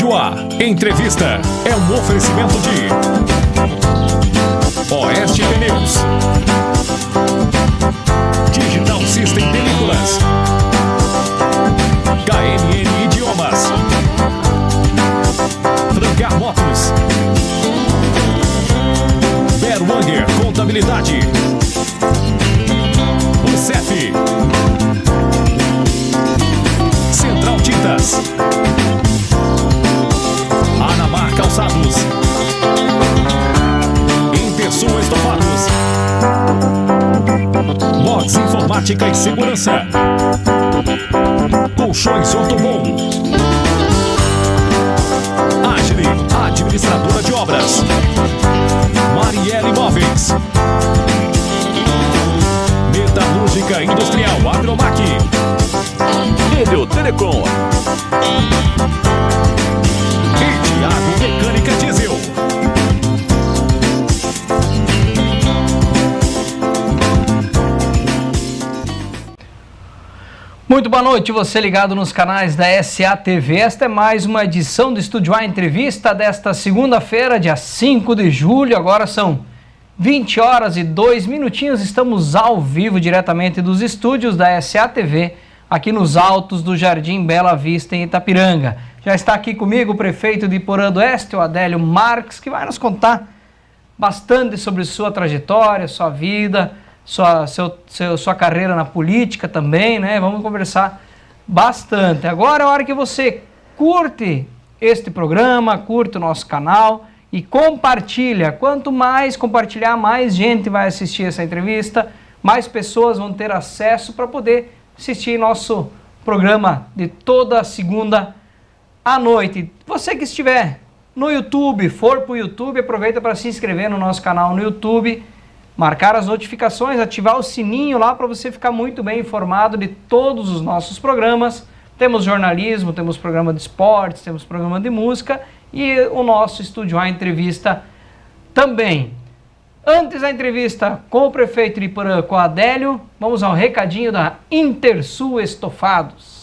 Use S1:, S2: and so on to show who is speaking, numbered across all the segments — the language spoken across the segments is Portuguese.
S1: No ar, entrevista é um oferecimento de Oeste Pneus, Digital System Películas, KNN Idiomas, Francar Motos, Berwanger Contabilidade, UCEF, Central Tintas, Anamar Calçados, Intersul Estofados, Box Informática e Segurança, Colchões Ortobon, Agile, administradora de obras, Marielle Imóveis, Metalúrgica Industrial Agromac, Helio Telecom e Thiago Mecânica Diesel.
S2: Muito boa noite, você ligado nos canais da SA-TV. Esta é mais uma edição do Estúdio A Entrevista desta segunda-feira, dia 5 de julho. Agora são 20 horas e 2 minutinhos. Estamos ao vivo diretamente dos estúdios da SA-TV, aqui nos altos do Jardim Bela Vista, em Itapiranga. Já está aqui comigo o prefeito de Porã do Oeste, o Adélio Marques, que vai nos contar bastante sobre sua trajetória, sua vida, sua carreira na política também, né? Vamos conversar bastante. Agora é a hora que você curte este programa, curte o nosso canal e compartilha. Quanto mais compartilhar, mais gente vai assistir essa entrevista, mais pessoas vão ter acesso para poder assistir nosso programa de toda segunda à noite. Você que estiver no YouTube, for para o YouTube, aproveita para se inscrever no nosso canal no YouTube, marcar as notificações, ativar o sininho lá para você ficar muito bem informado de todos os nossos programas. Temos jornalismo, temos programa de esportes, temos programa de música e o nosso Estúdio A Entrevista também. Antes da entrevista com o prefeito de Porã, com o Adélio, vamos ao recadinho da Intersul Estofados.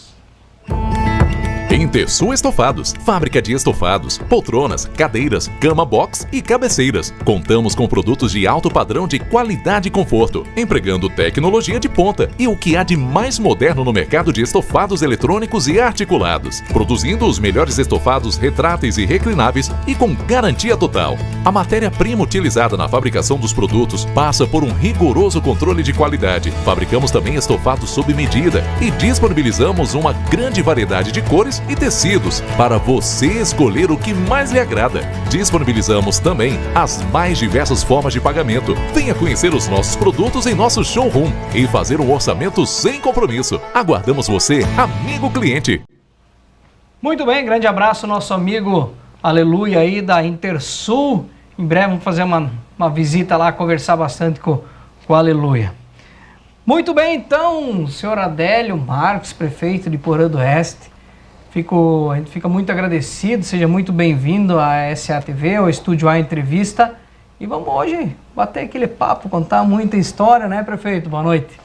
S3: Intersul Estofados, fábrica de estofados, poltronas, cadeiras, cama box e cabeceiras. Contamos com produtos de alto padrão de qualidade e conforto, empregando tecnologia de ponta e o que há de mais moderno no mercado de estofados eletrônicos e articulados, produzindo os melhores estofados retráteis e reclináveis e com garantia total. A matéria-prima utilizada na fabricação dos produtos passa por um rigoroso controle de qualidade. Fabricamos também estofados sob medida e disponibilizamos uma grande variedade de cores e tecidos para você escolher o que mais lhe agrada. Disponibilizamos também as mais diversas formas de pagamento. Venha conhecer os nossos produtos em nosso showroom e fazer um orçamento sem compromisso. Aguardamos você, amigo cliente.
S2: Muito bem, grande abraço ao nosso amigo Aleluia aí da Intersul. Em breve vamos fazer uma visita lá, conversar bastante com o Aleluia. Muito bem, então, senhor Adélio Marques, prefeito de Porã do Oeste. A gente fica muito agradecido, seja muito bem-vindo à SA-TV, ao Estúdio A Entrevista. E vamos hoje bater aquele papo, contar muita história, né, prefeito? Boa noite.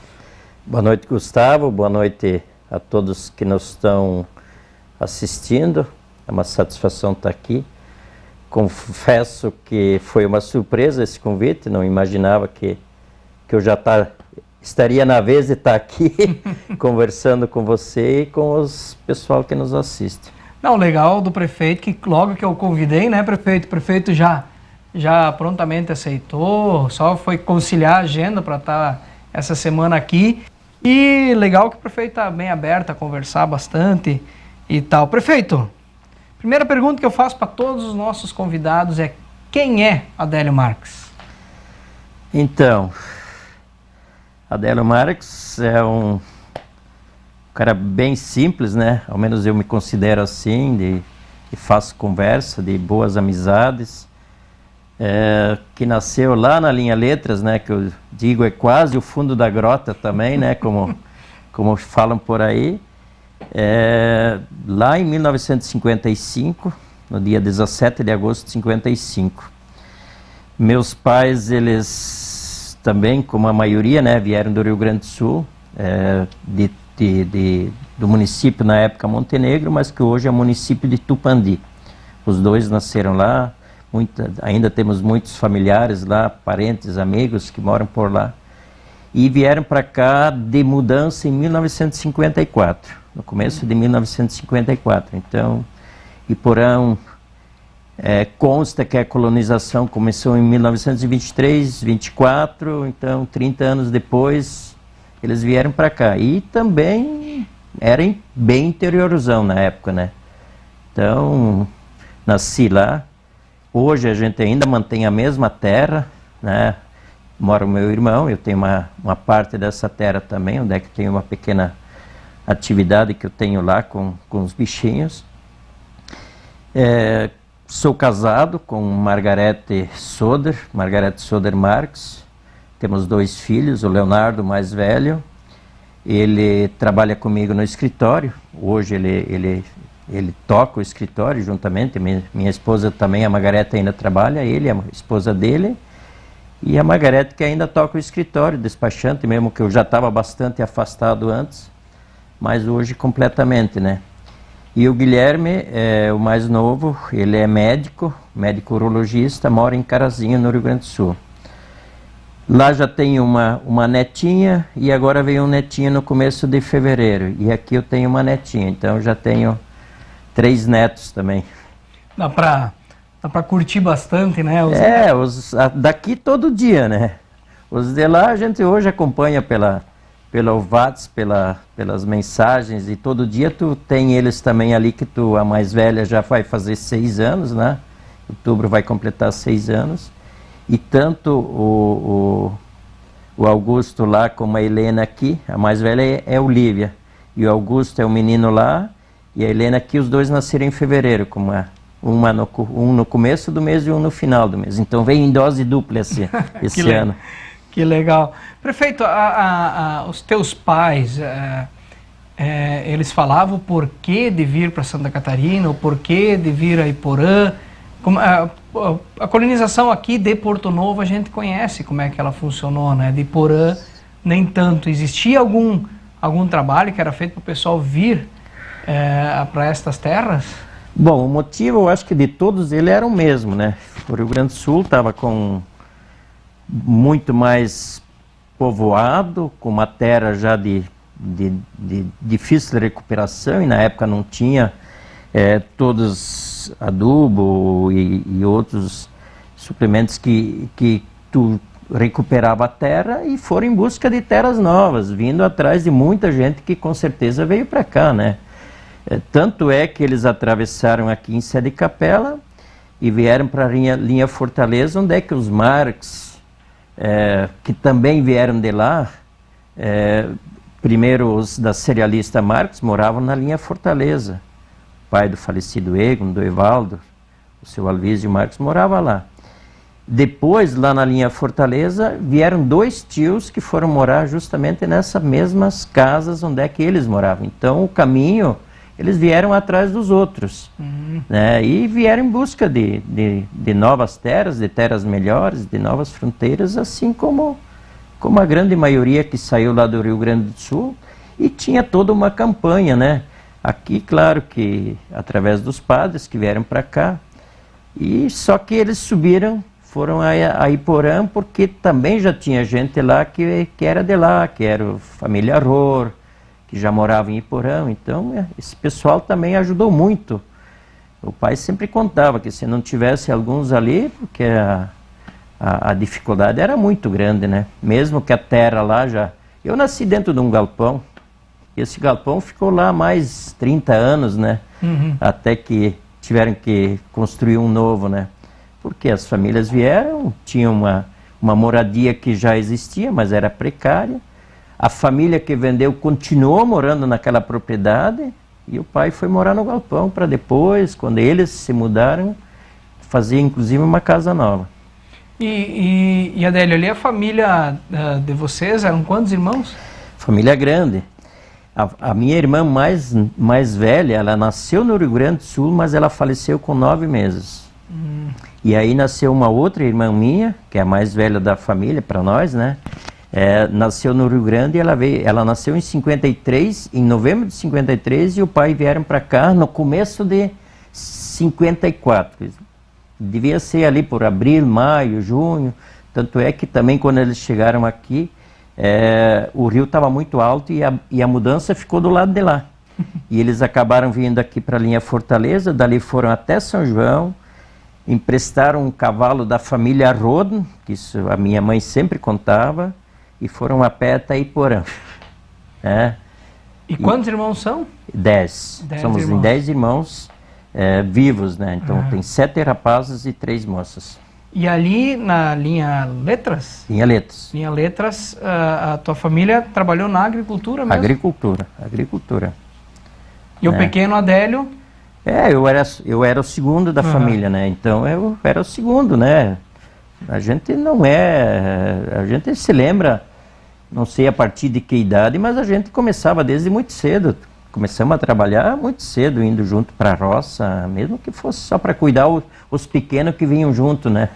S4: Boa noite, Gustavo. Boa noite a todos que nos estão assistindo. É uma satisfação estar aqui. Confesso que foi uma surpresa esse convite, não imaginava que eu já estaria na vez de estar aqui conversando com você e com os pessoal que nos assiste.
S2: Não, legal do prefeito, que logo que eu convidei, né, prefeito? O prefeito já prontamente aceitou, só foi conciliar a agenda para estar essa semana aqui. E legal que o prefeito está bem aberto a conversar bastante e tal. Prefeito, primeira pergunta que eu faço para todos os nossos convidados é: quem é Adélio Marques?
S4: Então, Adélio Marques é um cara bem simples, né? Ao menos eu me considero assim, de fácil conversa, de boas amizades, que nasceu lá na linha Letras, né? Que eu digo é quase o fundo da grota também, né? Como falam por aí. Lá em 1955, no dia 17 de agosto de 55. Meus pais, eles também, como a maioria, né, vieram do Rio Grande do Sul, do município na época Montenegro, mas que hoje é município de Tupandi. Os dois nasceram lá, ainda temos muitos familiares lá, parentes, amigos que moram por lá. E vieram para cá de mudança em 1954, no começo de 1954. Então, Iporã consta que a colonização começou em 1923, 24, então 30 anos depois eles vieram para cá. E também era bem interiorzão na época, né? Então, nasci lá. Hoje a gente ainda mantém a mesma terra, né? Mora o meu irmão, eu tenho uma parte dessa terra também, onde é que tem uma pequena atividade que eu tenho lá com os bichinhos. Sou casado com Margarete Soder Marques. Temos 2 filhos, o Leonardo, mais velho. Ele trabalha comigo no escritório. Hoje ele toca o escritório juntamente. Minha esposa também, a Margarete, ainda trabalha. Ele, a esposa dele. E a Margarete, que ainda toca o escritório, despachante, mesmo que eu já estava bastante afastado antes, mas hoje completamente, né? E o Guilherme, o mais novo, ele é médico urologista, mora em Carazinho, no Rio Grande do Sul. Lá já tenho uma netinha e agora veio um netinho no começo de fevereiro. E aqui eu tenho uma netinha, então já tenho 3 netos também. Dá pra curtir bastante, né? Daqui todo dia, né? Os de lá a gente hoje acompanha pelo WhatsApp, pelas mensagens, e todo dia tu tem eles também ali, que a mais velha já vai fazer 6 anos, né? Outubro vai completar 6 anos. E tanto o Augusto lá como a Helena aqui, a mais velha é Olívia, e o Augusto é o menino lá, e a Helena aqui, os dois nasceram em fevereiro, um no começo do mês e um no final do mês. Então vem em dose dupla esse ano. Que legal. Prefeito, os teus pais, eles falavam o porquê de vir para Santa Catarina, o porquê de vir a Iporã? A colonização aqui de Porto Novo a gente conhece como é que ela funcionou, né? De Iporã nem tanto. Existia algum trabalho que era feito para o pessoal vir para estas terras? Bom, o motivo, eu acho que de todos eles era o mesmo, né? O Rio Grande do Sul estava com muito mais povoado, com uma terra já de difícil recuperação, e na época não tinha todos adubo e outros suplementos que tu recuperava a terra, e foram em busca de terras novas, vindo atrás de muita gente que com certeza veio para cá, né? Tanto é que eles atravessaram aqui em Sé de Capela e vieram para a linha Fortaleza, onde é que os Marques, que também vieram de lá, primeiro os da cerealista Marques, moravam na linha Fortaleza. Pai do falecido Egon, do Evaldo, o seu Alvísio Marques, morava lá. Depois, lá na linha Fortaleza, vieram 2 tios que foram morar justamente nessas mesmas casas onde é que eles moravam. Então, o caminho, eles vieram atrás dos outros, né? E vieram em busca de novas terras, de terras melhores, de novas fronteiras, assim como a grande maioria que saiu lá do Rio Grande do Sul, e tinha toda uma campanha, né? Aqui, claro que através dos padres que vieram para cá, e só que eles foram a Iporã, porque também já tinha gente lá que era de lá, que era a família Rohr, que já morava em Iporã. Então esse pessoal também ajudou muito. O pai sempre contava que se não tivesse alguns ali, porque a dificuldade era muito grande, né? Mesmo que a terra lá já... Eu nasci dentro de um galpão, e esse galpão ficou lá mais 30 anos, né? Até que tiveram que construir um novo, né? Porque as famílias vieram, tinham uma moradia que já existia, mas era precária. A família que vendeu continuou morando naquela propriedade, e o pai foi morar no galpão para depois, quando eles se mudaram, fazer inclusive uma casa nova. E Adélio, ali a família de vocês, eram quantos irmãos? Família grande. A minha irmã mais velha, ela nasceu no Rio Grande do Sul, mas ela faleceu com 9 meses. E aí nasceu uma outra irmã minha, que é a mais velha da família, para nós, né? Nasceu no Rio Grande, e ela nasceu em 53, em novembro de 53, e o pai vieram para cá no começo de 54. Devia ser ali por abril, maio, junho. Tanto é que também quando eles chegaram aqui, o rio estava muito alto e a mudança ficou do lado de lá. E eles acabaram vindo aqui para a linha Fortaleza, dali foram até São João, emprestaram um cavalo da família Rodin, que isso a minha mãe sempre contava, e foram a pé até Iporã.
S2: E quantos irmãos são?
S4: 10. Somos em 10 irmãos vivos, né? Então tem 7 rapazes e 3 moças.
S2: E ali na linha Letras?
S4: Linha Letras.
S2: Linha Letras, a tua família trabalhou na agricultura mesmo?
S4: Agricultura.
S2: E o pequeno Adélio?
S4: Eu era o segundo da família, né? Então eu era o segundo, né? A gente a gente se lembra, não sei a partir de que idade, mas a gente começava desde muito cedo. Começamos a trabalhar muito cedo, indo junto para a roça, mesmo que fosse só para cuidar os pequenos que vinham junto, né?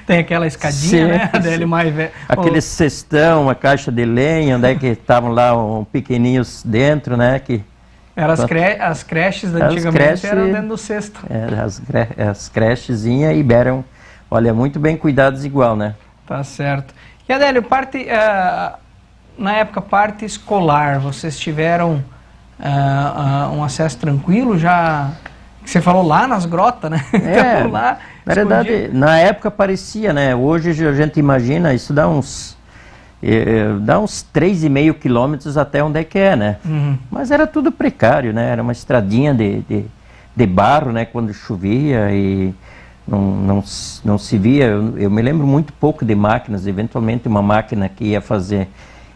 S2: Tem aquela escadinha, né? Adélio mais velho.
S4: Aquele cestão, uma caixa de lenha, onde é que estavam lá pequeninhos dentro, né? Que
S2: as creches antigamente eram dentro do cesto.
S4: As crechezinhas e eram, olha, muito bem cuidados igual, né?
S2: Tá certo. E Adélio, na época, parte escolar, vocês tiveram um acesso tranquilo já? Que você falou lá nas grotas, né?
S4: Lá, na verdade, na época parecia, né? Hoje a gente imagina, isso dá uns 3,5 quilômetros até onde é que é, né? Mas era tudo precário, né? Era uma estradinha de barro, né? Quando chovia e não se via. Eu me lembro muito pouco de máquinas, eventualmente uma máquina que ia fazer.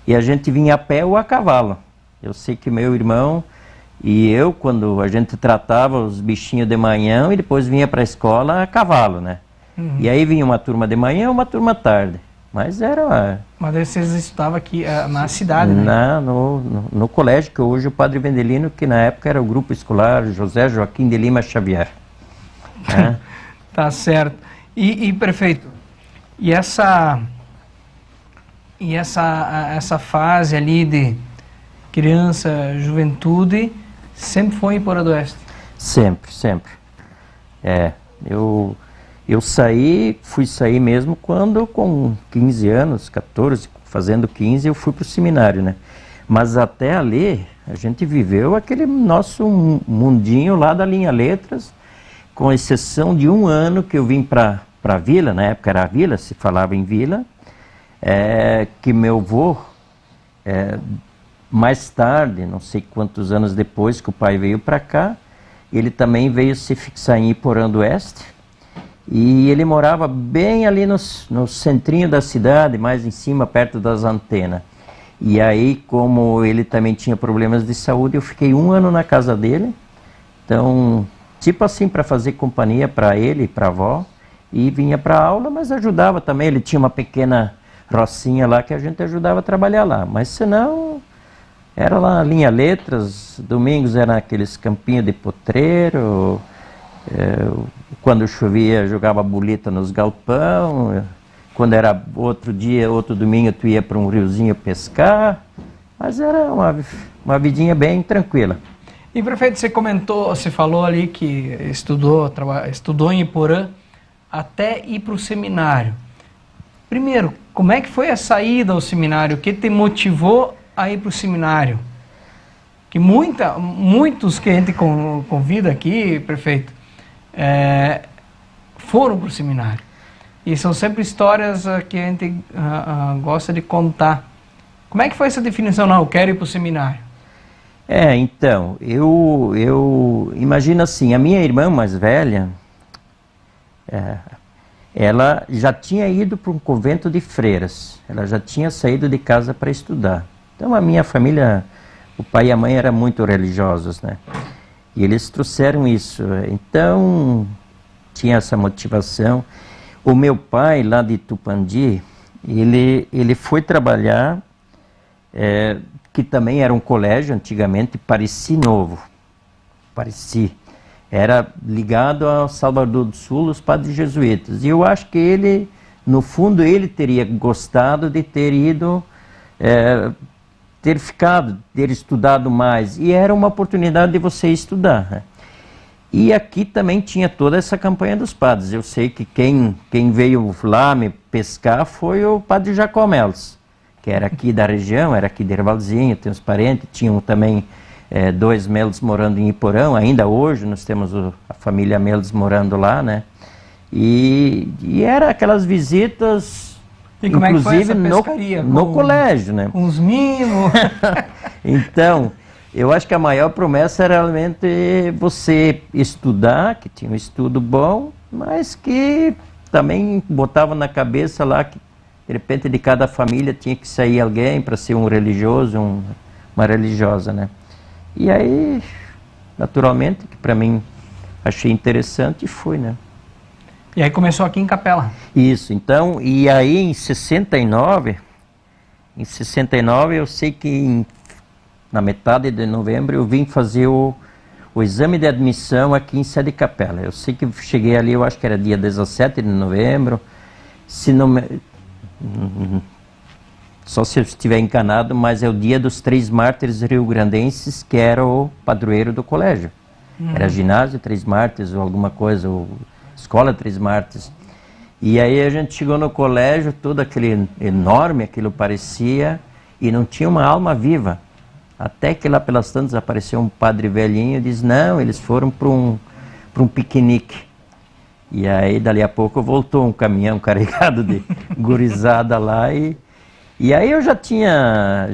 S4: E a gente vinha a pé ou a cavalo. Eu sei que meu irmão e eu, quando a gente tratava os bichinhos de manhã e depois vinha para a escola a cavalo, né? E aí vinha uma turma de manhã e uma turma à tarde. Mas era...
S2: Mas vocês estudavam aqui na cidade, né?
S4: No colégio, que hoje é o Padre Vendelino, que na época era o grupo escolar José Joaquim de Lima Xavier.
S2: Tá certo. E prefeito, essa fase ali de criança, juventude, sempre foi em Iporã do Oeste? Sempre.
S4: Eu fui sair mesmo quando com 15 anos, 14, fazendo 15, eu fui para o seminário, né? Mas até ali, a gente viveu aquele nosso mundinho lá da linha Letras, com exceção de um ano que eu vim para a vila, na época era a vila, se falava em vila, que meu avô, mais tarde, não sei quantos anos depois que o pai veio para cá, ele também veio se fixar em Iporã do Oeste, e ele morava bem ali no centrinho da cidade, mais em cima, perto das antenas. E aí, como ele também tinha problemas de saúde, eu fiquei um ano na casa dele, então, tipo assim, para fazer companhia para ele e para a avó, e vinha para a aula, mas ajudava também, ele tinha uma pequena rocinha lá que a gente ajudava a trabalhar lá, mas senão era lá linha Letras, domingos era aqueles campinhos de potreiro, quando chovia jogava bolita nos galpão, quando era outro dia, outro domingo tu ia para um riozinho pescar, mas era uma vidinha bem tranquila.
S2: E prefeito, você falou ali que estudou em Iporã até ir para o seminário. Primeiro, como é que foi a saída ao seminário? O que te motivou a ir para o seminário? Que muitos que a gente convida aqui, prefeito, foram para o seminário. E são sempre histórias que a gente gosta de contar. Como é que foi essa definição? Não, eu quero ir para o seminário.
S4: Então, eu imagino assim, a minha irmã mais velha, ela já tinha ido para um convento de freiras, ela já tinha saído de casa para estudar. Então a minha família, o pai e a mãe eram muito religiosos, né? E eles trouxeram isso, então tinha essa motivação. O meu pai, lá de Tupandi, ele foi trabalhar, que também era um colégio antigamente, Pareci Novo, era ligado ao Salvador do Sul, os padres jesuítas. E eu acho que ele, no fundo, ele teria gostado de ter ido, ter estudado mais. E era uma oportunidade de você estudar, né? E aqui também tinha toda essa campanha dos padres. Eu sei que quem veio lá me pescar foi o padre Jacomelos, que era aqui da região, era aqui de Ervalzinho, tem uns parentes, tinham também 2 Melos morando em Iporão, ainda hoje nós temos a família Melos morando lá, né? E era aquelas visitas,
S2: E como
S4: inclusive
S2: é que foi essa pescaria?
S4: no colégio, né?
S2: Com os mimos?
S4: Então, eu acho que a maior promessa era realmente você estudar, que tinha um estudo bom, mas que também botava na cabeça lá que de repente de cada família tinha que sair alguém para ser um religioso, uma religiosa, né? E aí, naturalmente, que para mim achei interessante e fui, né?
S2: E aí começou aqui em Capela.
S4: Isso, então, e aí em 69 eu sei que na metade de novembro eu vim fazer o exame de admissão aqui em Sé de Capela. Eu sei que cheguei ali, eu acho que era dia 17 de novembro, se não me... só se eu estiver enganado, mas é o dia dos 3 mártires rio-grandenses, que era o padroeiro do colégio. Era ginásio 3 mártires ou alguma coisa, ou escola 3 mártires. E aí a gente chegou no colégio, todo aquele enorme, aquilo parecia, e não tinha uma alma viva. Até que lá pelas tantas apareceu um padre velhinho e diz, não, eles foram para um piquenique. E aí dali a pouco voltou um caminhão carregado de gurizada lá e aí eu já tinha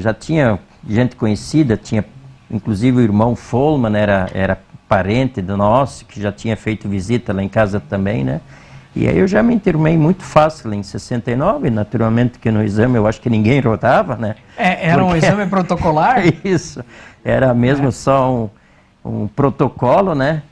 S4: gente conhecida, tinha inclusive o irmão Folman, era parente do nosso, que já tinha feito visita lá em casa também, né? E aí eu já me enturmei muito fácil em 69, naturalmente que no exame eu acho que ninguém rodava, né?
S2: Era um exame protocolar?
S4: Isso, era mesmo só um protocolo, né?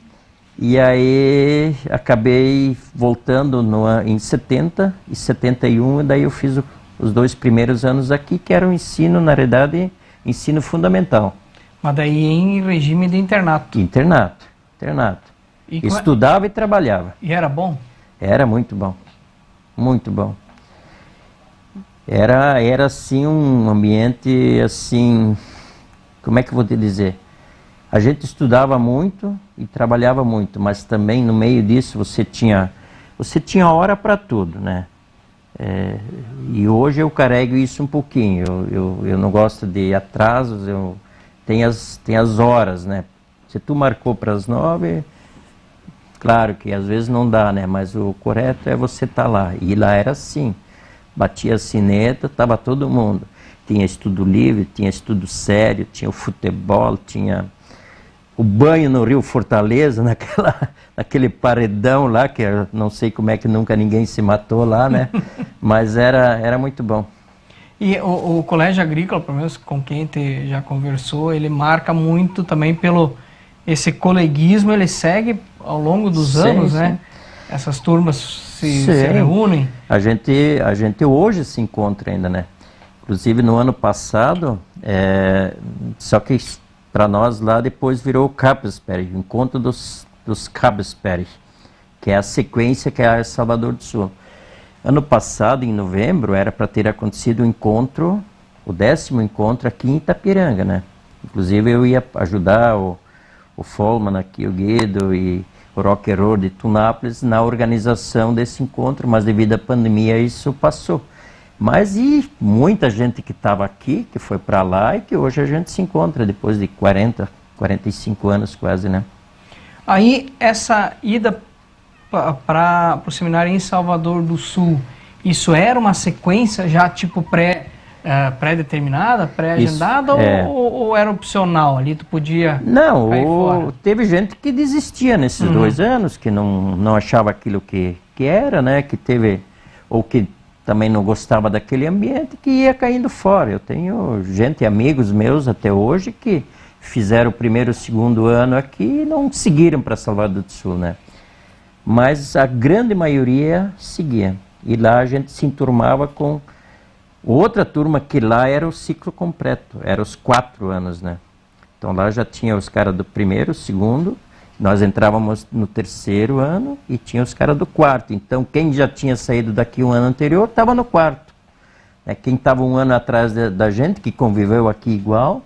S4: E aí acabei voltando em 70 e 71, e daí eu fiz os 2 primeiros anos aqui, que era o ensino, na realidade, ensino fundamental.
S2: Mas daí em regime de internato.
S4: Internato.
S2: E
S4: Estudava e trabalhava.
S2: E era bom?
S4: Era muito bom, muito bom. Era assim um ambiente assim, como é que eu vou te dizer? A gente estudava muito e trabalhava muito, mas também no meio disso você tinha hora para tudo, né? E hoje eu carrego isso um pouquinho, eu não gosto de atrasos, tem as horas, né? Se tu marcou para as 9, claro que às vezes não dá, né? Mas o correto é você estar lá. E lá era assim, batia a sineta, estava todo mundo. Tinha estudo livre, tinha estudo sério, tinha o futebol, tinha o banho no Rio Fortaleza, naquele paredão lá, que eu não sei como é que nunca ninguém se matou lá, né? Mas era muito bom.
S2: E o colégio agrícola, pelo menos com quem te já conversou, ele marca muito também pelo esse coleguismo, ele segue ao longo dos anos, né? Essas turmas se reúnem. A
S4: gente hoje se encontra ainda, né? Inclusive no ano passado, só que para nós lá depois virou o Capesperre, o encontro dos Capesperre, que é a sequência que é Salvador do Sul. Ano passado, em novembro, era para ter acontecido o encontro, o 10º encontro aqui em Itapiranga, né? Inclusive eu ia ajudar o Folman aqui, o Guido e o Rock and Roll de Tunápolis na organização desse encontro, mas devido à pandemia isso passou. Mas e muita gente que estava aqui, que foi para lá e que hoje a gente se encontra depois de 45 anos quase, né?
S2: Aí essa ida para o seminário em Salvador do Sul, isso era uma sequência já tipo pré-determinada, pré-agendada ou era opcional? Ali tu podia cair fora?
S4: Teve gente que desistia nesses 2 anos, que não achava aquilo que era, né? Que teve, ou que também não gostava daquele ambiente, que ia caindo fora. Eu tenho amigos meus até hoje, que fizeram o 1º e o 2º ano aqui e não seguiram para Salvador do Sul, né? Mas a grande maioria seguia. E lá a gente se enturmava com outra turma, que lá era o ciclo completo, era os 4 anos, né? Então lá já tinha os caras do 1º, 2º, nós entrávamos no 3º ano e tinha os caras do 4º. Então quem já tinha saído daqui um ano anterior estava no 4º. Quem estava um ano atrás da gente, que conviveu aqui igual,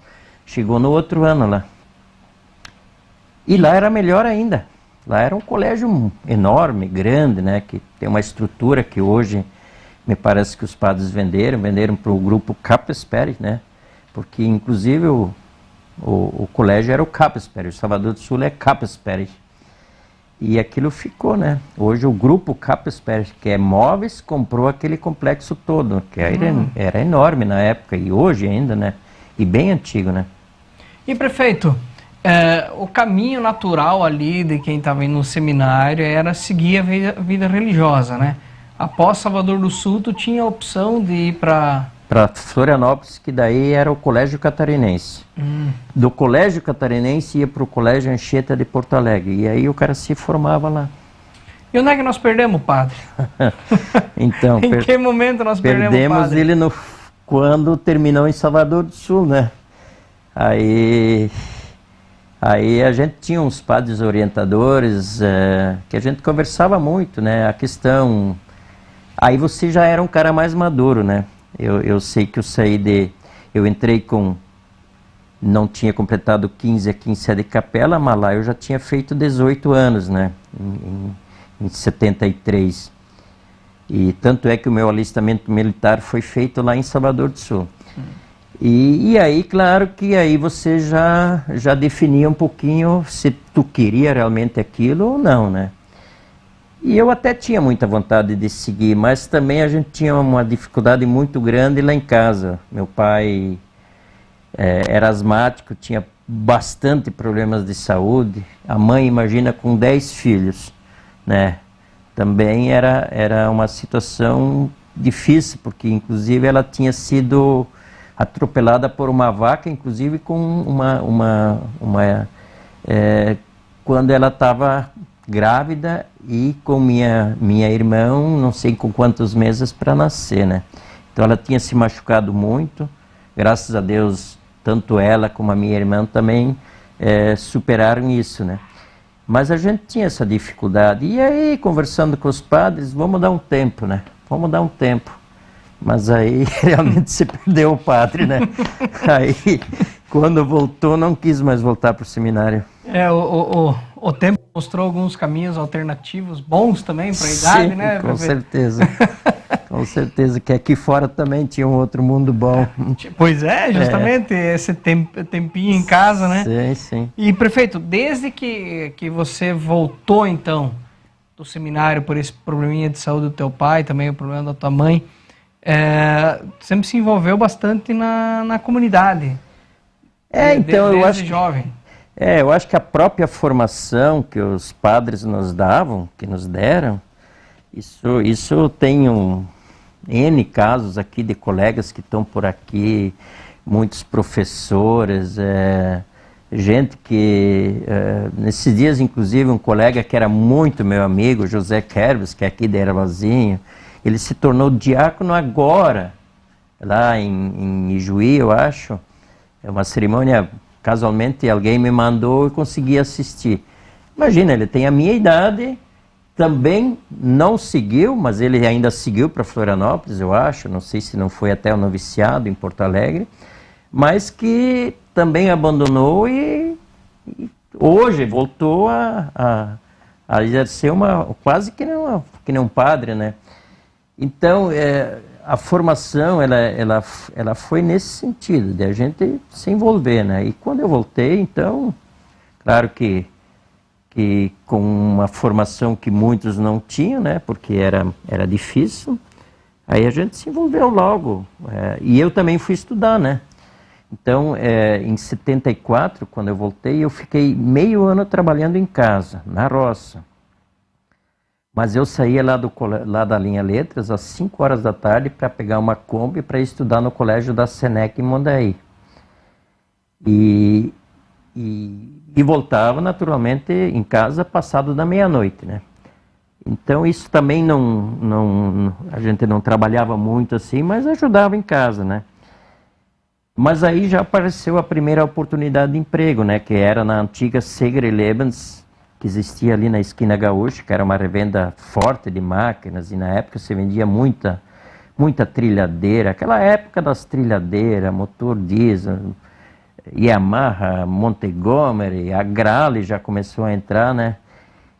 S4: chegou no outro ano lá. E lá era melhor ainda. Lá era um colégio enorme, grande, né? Que tem uma estrutura que hoje me parece que os padres venderam para o grupo Capesper, né? Porque inclusive o colégio era o Capesper, o Salvador do Sul é Capesper. E aquilo ficou, né? Hoje o grupo Capesper, que é móveis, comprou aquele complexo todo, que era enorme na época e hoje ainda, né? E bem antigo, né?
S2: E prefeito, o caminho natural ali de quem estava indo no seminário era seguir a vida religiosa, né? Após Salvador do Sul, tu tinha a opção de ir para
S4: Florianópolis, que daí era o Colégio Catarinense. Do Colégio Catarinense ia para o Colégio Anchieta de Porto Alegre. E aí o cara se formava lá.
S2: E onde é que nós perdemos, padre?
S4: Então,
S2: em que momento nós perdemos, padre?
S4: Ele quando terminou em Salvador do Sul, né? Aí a gente tinha uns padres orientadores que a gente conversava muito, né? A questão... Aí você já era um cara mais maduro, né? Eu sei que eu entrei com... Não tinha completado 15 aqui em Sé de Capela, mas lá eu já tinha feito 18 anos, né? Em 73. E tanto é que o meu alistamento militar foi feito lá em Salvador do Sul. E aí, claro que aí você já definia um pouquinho se tu queria realmente aquilo ou não, né? E eu até tinha muita vontade de seguir, mas também a gente tinha uma dificuldade muito grande lá em casa. Meu pai era asmático, tinha bastante problemas de saúde. A mãe, imagina, com 10 filhos, né? Também era uma situação difícil, porque inclusive ela tinha sido atropelada por uma vaca, inclusive com quando ela estava grávida e com minha irmã, não sei com quantos meses para nascer, né? Então ela tinha se machucado muito, graças a Deus, tanto ela como a minha irmã também superaram isso, né? Mas a gente tinha essa dificuldade. E aí, conversando com os padres, vamos dar um tempo, né? Vamos dar um tempo. Mas aí, realmente, se perdeu o padre, né? Aí, quando voltou, não quis mais voltar para o seminário.
S2: O tempo mostrou alguns caminhos alternativos bons também para a idade,
S4: sim,
S2: né?
S4: Com certeza. Com certeza, que aqui fora também tinha um outro mundo bom.
S2: Pois é, justamente, esse tempinho em casa, né?
S4: Sim, sim.
S2: E, prefeito, desde que você voltou, então, do seminário por esse probleminha de saúde do teu pai, também o problema da tua mãe, sempre se envolveu bastante na comunidade.
S4: Então eu acho
S2: jovem.
S4: Eu acho que a própria formação que os padres nos davam, que nos deram, isso tem N casos aqui de colegas que estão por aqui, muitos professores, gente que, nesses dias inclusive um colega que era muito meu amigo, José Kerbes, que é aqui de Ervazinho, ele se tornou diácono agora, lá em Ijuí, eu acho. É uma cerimônia, casualmente alguém me mandou e consegui assistir. Imagina, ele tem a minha idade, também não seguiu, mas ele ainda seguiu para Florianópolis, eu acho, não sei se não foi até o noviciado em Porto Alegre, mas que também abandonou e hoje voltou a exercer quase que nem um padre, né? Então, a formação, ela foi nesse sentido, de a gente se envolver, né? E quando eu voltei, então, claro que com uma formação que muitos não tinham, né? Porque era difícil, aí a gente se envolveu logo. E eu também fui estudar, né? Então, em 74, quando eu voltei, eu fiquei meio ano trabalhando em casa, na roça. Mas eu saía lá da linha Letras às 5 horas da tarde para pegar uma Kombi para estudar no colégio da Senec em Mondaí. E voltava naturalmente em casa passado da meia-noite, né? Então isso também a gente não trabalhava muito assim, mas ajudava em casa, né? Mas aí já apareceu a primeira oportunidade de emprego, né? Que era na antiga Segre Lebens, que existia ali na esquina Gaúcha, que era uma revenda forte de máquinas, e na época se vendia muita trilhadeira, aquela época das trilhadeiras, motor diesel, Yamaha, Montgomery, a Grale já começou a entrar, né?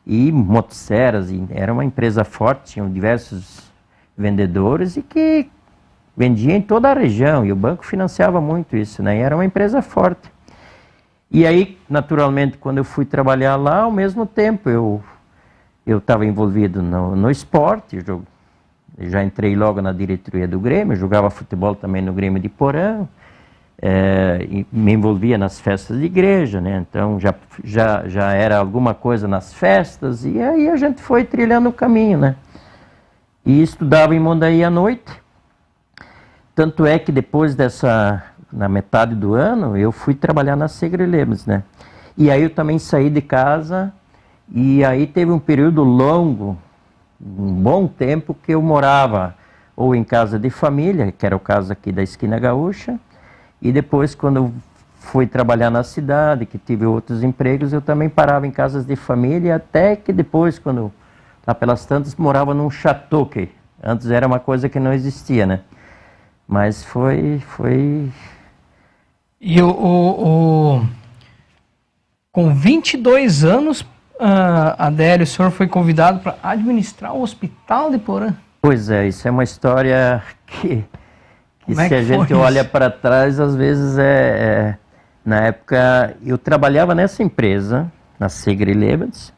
S4: e motosserras, e era uma empresa forte, tinham diversos vendedores e que vendia em toda a região, e o banco financiava muito isso, né? E era uma empresa forte. E aí, naturalmente, quando eu fui trabalhar lá, ao mesmo tempo eu estava envolvido no esporte, eu já entrei logo na diretoria do Grêmio, jogava futebol também no Grêmio de Porã, e me envolvia nas festas de igreja, né? Então já era alguma coisa nas festas, e aí a gente foi trilhando o caminho, né? E estudava em Mondaí à noite. Tanto é que depois na metade do ano, eu fui trabalhar na Segre Lebens, né? E aí eu também saí de casa, e aí teve um período longo, um bom tempo, que eu morava ou em casa de família, que era o caso aqui da Esquina Gaúcha, e depois quando eu fui trabalhar na cidade, que tive outros empregos, eu também parava em casas de família, até que depois, quando lá pelas tantas, morava num chateau, que antes era uma coisa que não existia, né? Mas foi...
S2: E com 22 anos, Adélio, o senhor foi convidado para administrar o Hospital de Porã.
S4: Pois é, isso é uma história que se a gente olha para trás, às vezes na época, eu trabalhava nessa empresa, na Segre Lebens,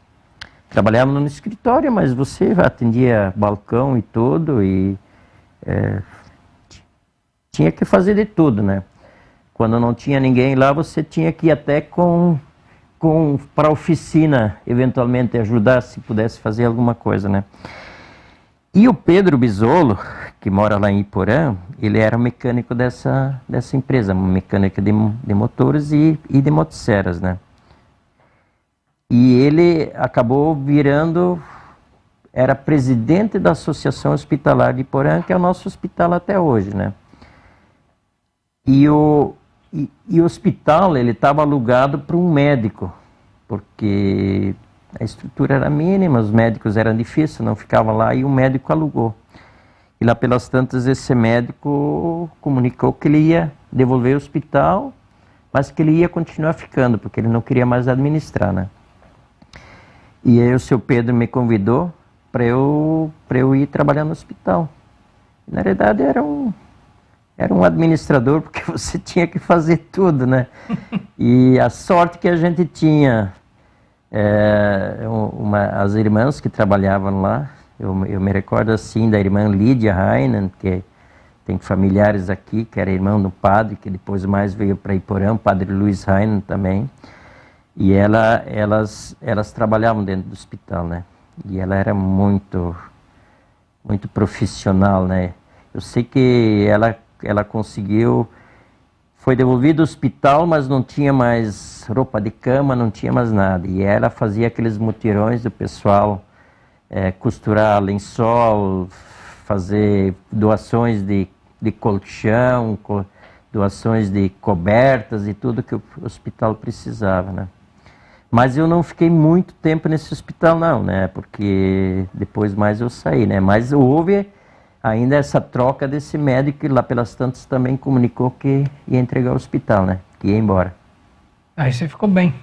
S4: trabalhava no escritório, mas você atendia balcão e tudo, e tinha que fazer de tudo, né? Quando não tinha ninguém lá, você tinha que ir até para a oficina, eventualmente ajudar, se pudesse fazer alguma coisa, né? E o Pedro Bisolo, que mora lá em Iporã, ele era mecânico dessa empresa, mecânica de motores e de motosserras, né? E ele acabou era presidente da Associação Hospitalar de Iporã, que é o nosso hospital até hoje, né? E o hospital, ele estava alugado para um médico, porque a estrutura era mínima, os médicos eram difíceis, não ficavam lá, e o médico alugou. E lá pelas tantas, esse médico comunicou que ele ia devolver o hospital, mas que ele ia continuar ficando, porque ele não queria mais administrar, né? E aí o seu Pedro me convidou para eu ir trabalhar no hospital. Na verdade, era um administrador, porque você tinha que fazer tudo, né? E a sorte que a gente tinha, as irmãs que trabalhavam lá, eu me recordo assim da irmã Lídia Heinen, que tem familiares aqui, que era irmão do padre, que depois mais veio para Iporã, o padre Luiz Heinen também, e elas trabalhavam dentro do hospital, né? E ela era muito profissional, né? Eu sei que ela conseguiu, foi devolvido ao hospital, mas não tinha mais roupa de cama, não tinha mais nada. E ela fazia aqueles mutirões do pessoal costurar lençol, fazer doações de colchão, doações de cobertas e tudo que o hospital precisava, né? Mas eu não fiquei muito tempo nesse hospital não, né? Porque depois mais eu saí, né? Mas houve ainda essa troca desse médico, que lá pelas tantas também comunicou que ia entregar o hospital, né? Que ia embora.
S2: Aí você ficou bem.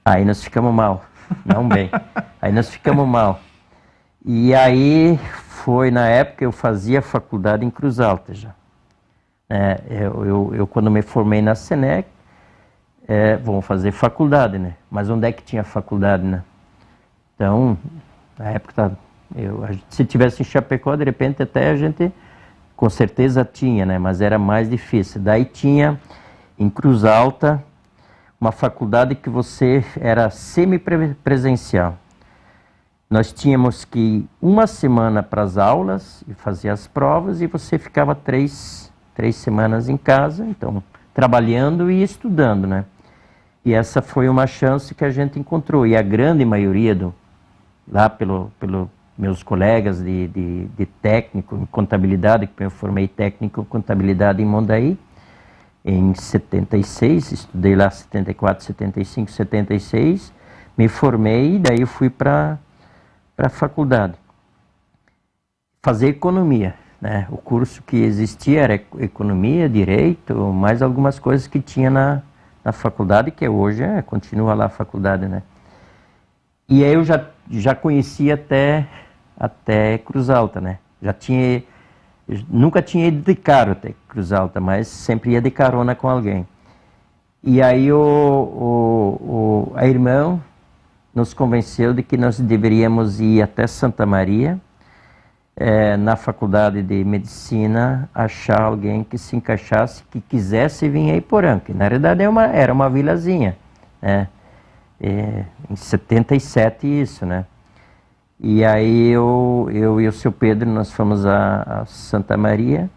S4: Aí nós ficamos mal, não bem. Aí nós ficamos mal. E aí foi na época eu fazia faculdade em Cruz Alta já. Eu quando me formei na Senec, vamos fazer faculdade, né? Mas onde é que tinha faculdade, né? Então, na época, se tivesse em Chapecó, de repente até a gente com certeza tinha, né? Mas era mais difícil. Daí tinha em Cruz Alta uma faculdade que você era semipresencial. Nós tínhamos que ir uma semana para as aulas e fazer as provas, e você ficava três semanas em casa, então trabalhando e estudando, né? E essa foi uma chance que a gente encontrou. E a grande maioria lá pelo meus colegas de técnico em contabilidade, que eu formei técnico em contabilidade em Mondaí, em 76, estudei lá 74, 75, 76, me formei e daí eu fui para a faculdade. Fazer economia, né? O curso que existia era economia, direito, mais algumas coisas que tinha na faculdade, que hoje continua lá a faculdade, né? E aí eu já conhecia até Cruz Alta, né? Nunca tinha ido de carro até Cruz Alta, mas sempre ia de carona com alguém. E aí a irmã nos convenceu de que nós deveríamos ir até Santa Maria, na faculdade de medicina, achar alguém que se encaixasse, que quisesse vir a Iporã, que na realidade era uma vilazinha, né? Em 77 isso, né? E aí eu e o seu Pedro, nós fomos a Santa Maria,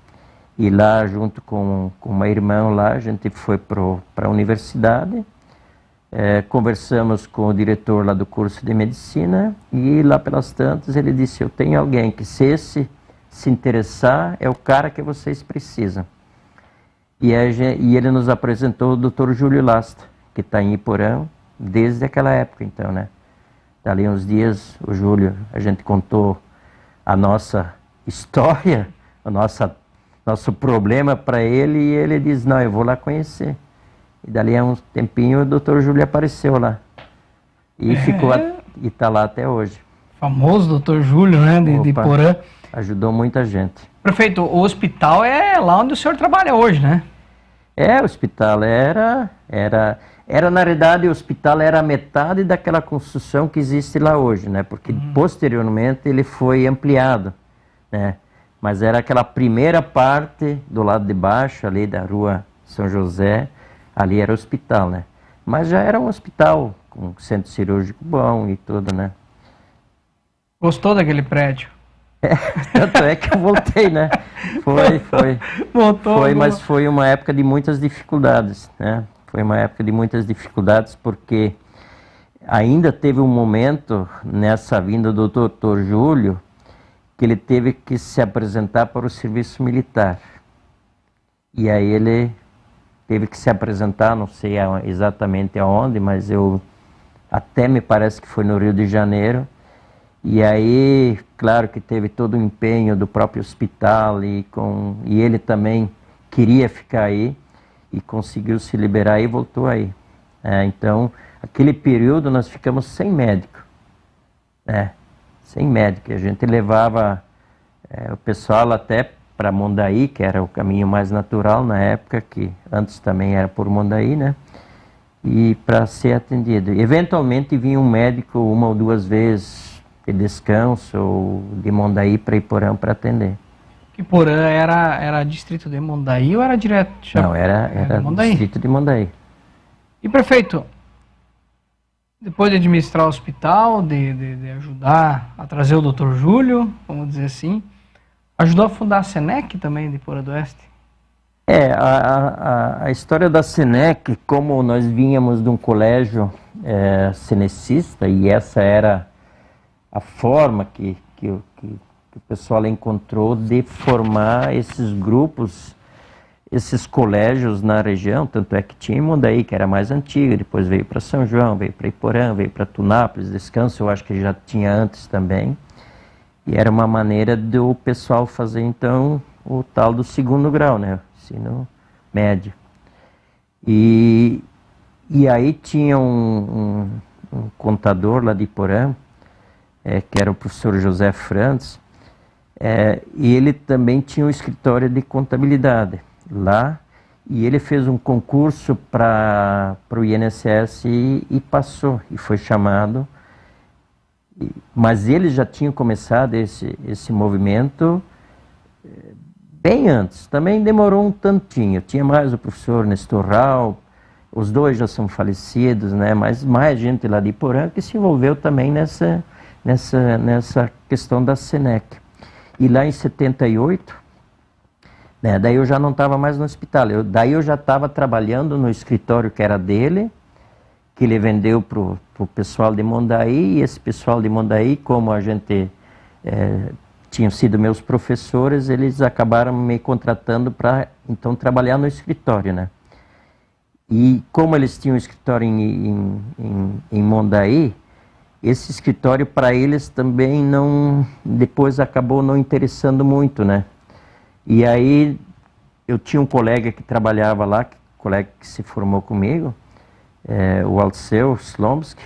S4: e lá junto com uma irmã lá, a gente foi para a universidade, conversamos com o diretor lá do curso de medicina, e lá pelas tantas ele disse, eu tenho alguém que se interessar, é o cara que vocês precisam. E ele nos apresentou o Dr. Júlio Lasta, que está em Iporã, desde aquela época então, né? Dali uns dias, o Júlio, a gente contou a nossa história, nosso problema para ele, e ele diz, não, eu vou lá conhecer. E dali a um tempinho o Dr. Júlio apareceu lá. E e está lá até hoje.
S2: Famoso Dr. Júlio, né, de Iporã.
S4: Ajudou muita gente.
S2: Prefeito, o hospital é lá onde o senhor trabalha hoje, né?
S4: O hospital era na realidade, o hospital era metade daquela construção que existe lá hoje, né? Porque posteriormente ele foi ampliado, né? Mas era aquela primeira parte do lado de baixo, ali da rua São José, ali era o hospital, né? Mas já era um hospital com centro cirúrgico bom e tudo, né?
S2: Gostou daquele prédio?
S4: Tanto é que eu voltei, né? Foi.
S2: Voltou.
S4: Mas foi uma época de muitas dificuldades, né? Foi uma época de muitas dificuldades porque ainda teve um momento nessa vinda do Dr. Júlio que ele teve que se apresentar para o serviço militar. E aí ele teve que se apresentar, não sei exatamente aonde, mas até me parece que foi no Rio de Janeiro. E aí, claro que teve todo o empenho do próprio hospital e ele também queria ficar aí e conseguiu se liberar e voltou aí. Então, aquele período nós ficamos sem médico, né? Sem médico. A gente levava o pessoal até para Mondaí, que era o caminho mais natural na época, que antes também era por Mondaí, né? E para ser atendido. Eventualmente vinha um médico uma ou duas vezes de descanso ou de Mondaí para Iporã para atender.
S2: Iporã era distrito de Mondaí ou era direto?
S4: Não, era
S2: Mondaí.
S4: Distrito de Mondaí.
S2: E prefeito, depois de administrar o hospital, de ajudar a trazer o Dr. Júlio, vamos dizer assim, ajudou a fundar a Senec também de Iporã do Oeste?
S4: A história da Senec, como nós vínhamos de um colégio cenecista, e essa era a forma que o pessoal encontrou de formar esses grupos, esses colégios na região, tanto é que tinha Mondaí, que era mais antiga, depois veio para São João, veio para Iporã, veio para Tunápolis, Descanso, eu acho que já tinha antes também, e era uma maneira do pessoal fazer então o tal do segundo grau, né, ensino médio. E aí tinha um contador lá de Iporã, que era o professor José Frantz, e ele também tinha um escritório de contabilidade lá, e ele fez um concurso para o INSS e passou, e foi chamado, mas ele já tinha começado esse movimento bem antes, também demorou um tantinho, tinha mais o professor Nestor Rau, os dois já são falecidos, né, mas mais gente lá de Iporã que se envolveu também nessa questão da Senec. E lá em 78, né, daí eu já não estava mais no hospital, daí eu já estava trabalhando no escritório que era dele, que ele vendeu para o pessoal de Mondaí, e esse pessoal de Mondaí, como a gente tinham sido meus professores, eles acabaram me contratando para então trabalhar no escritório, né? E como eles tinham um escritório em Mondaí, esse escritório para eles também depois acabou não interessando muito, né? E aí eu tinha um colega que trabalhava lá, colega que se formou comigo, o Alceu Slomski,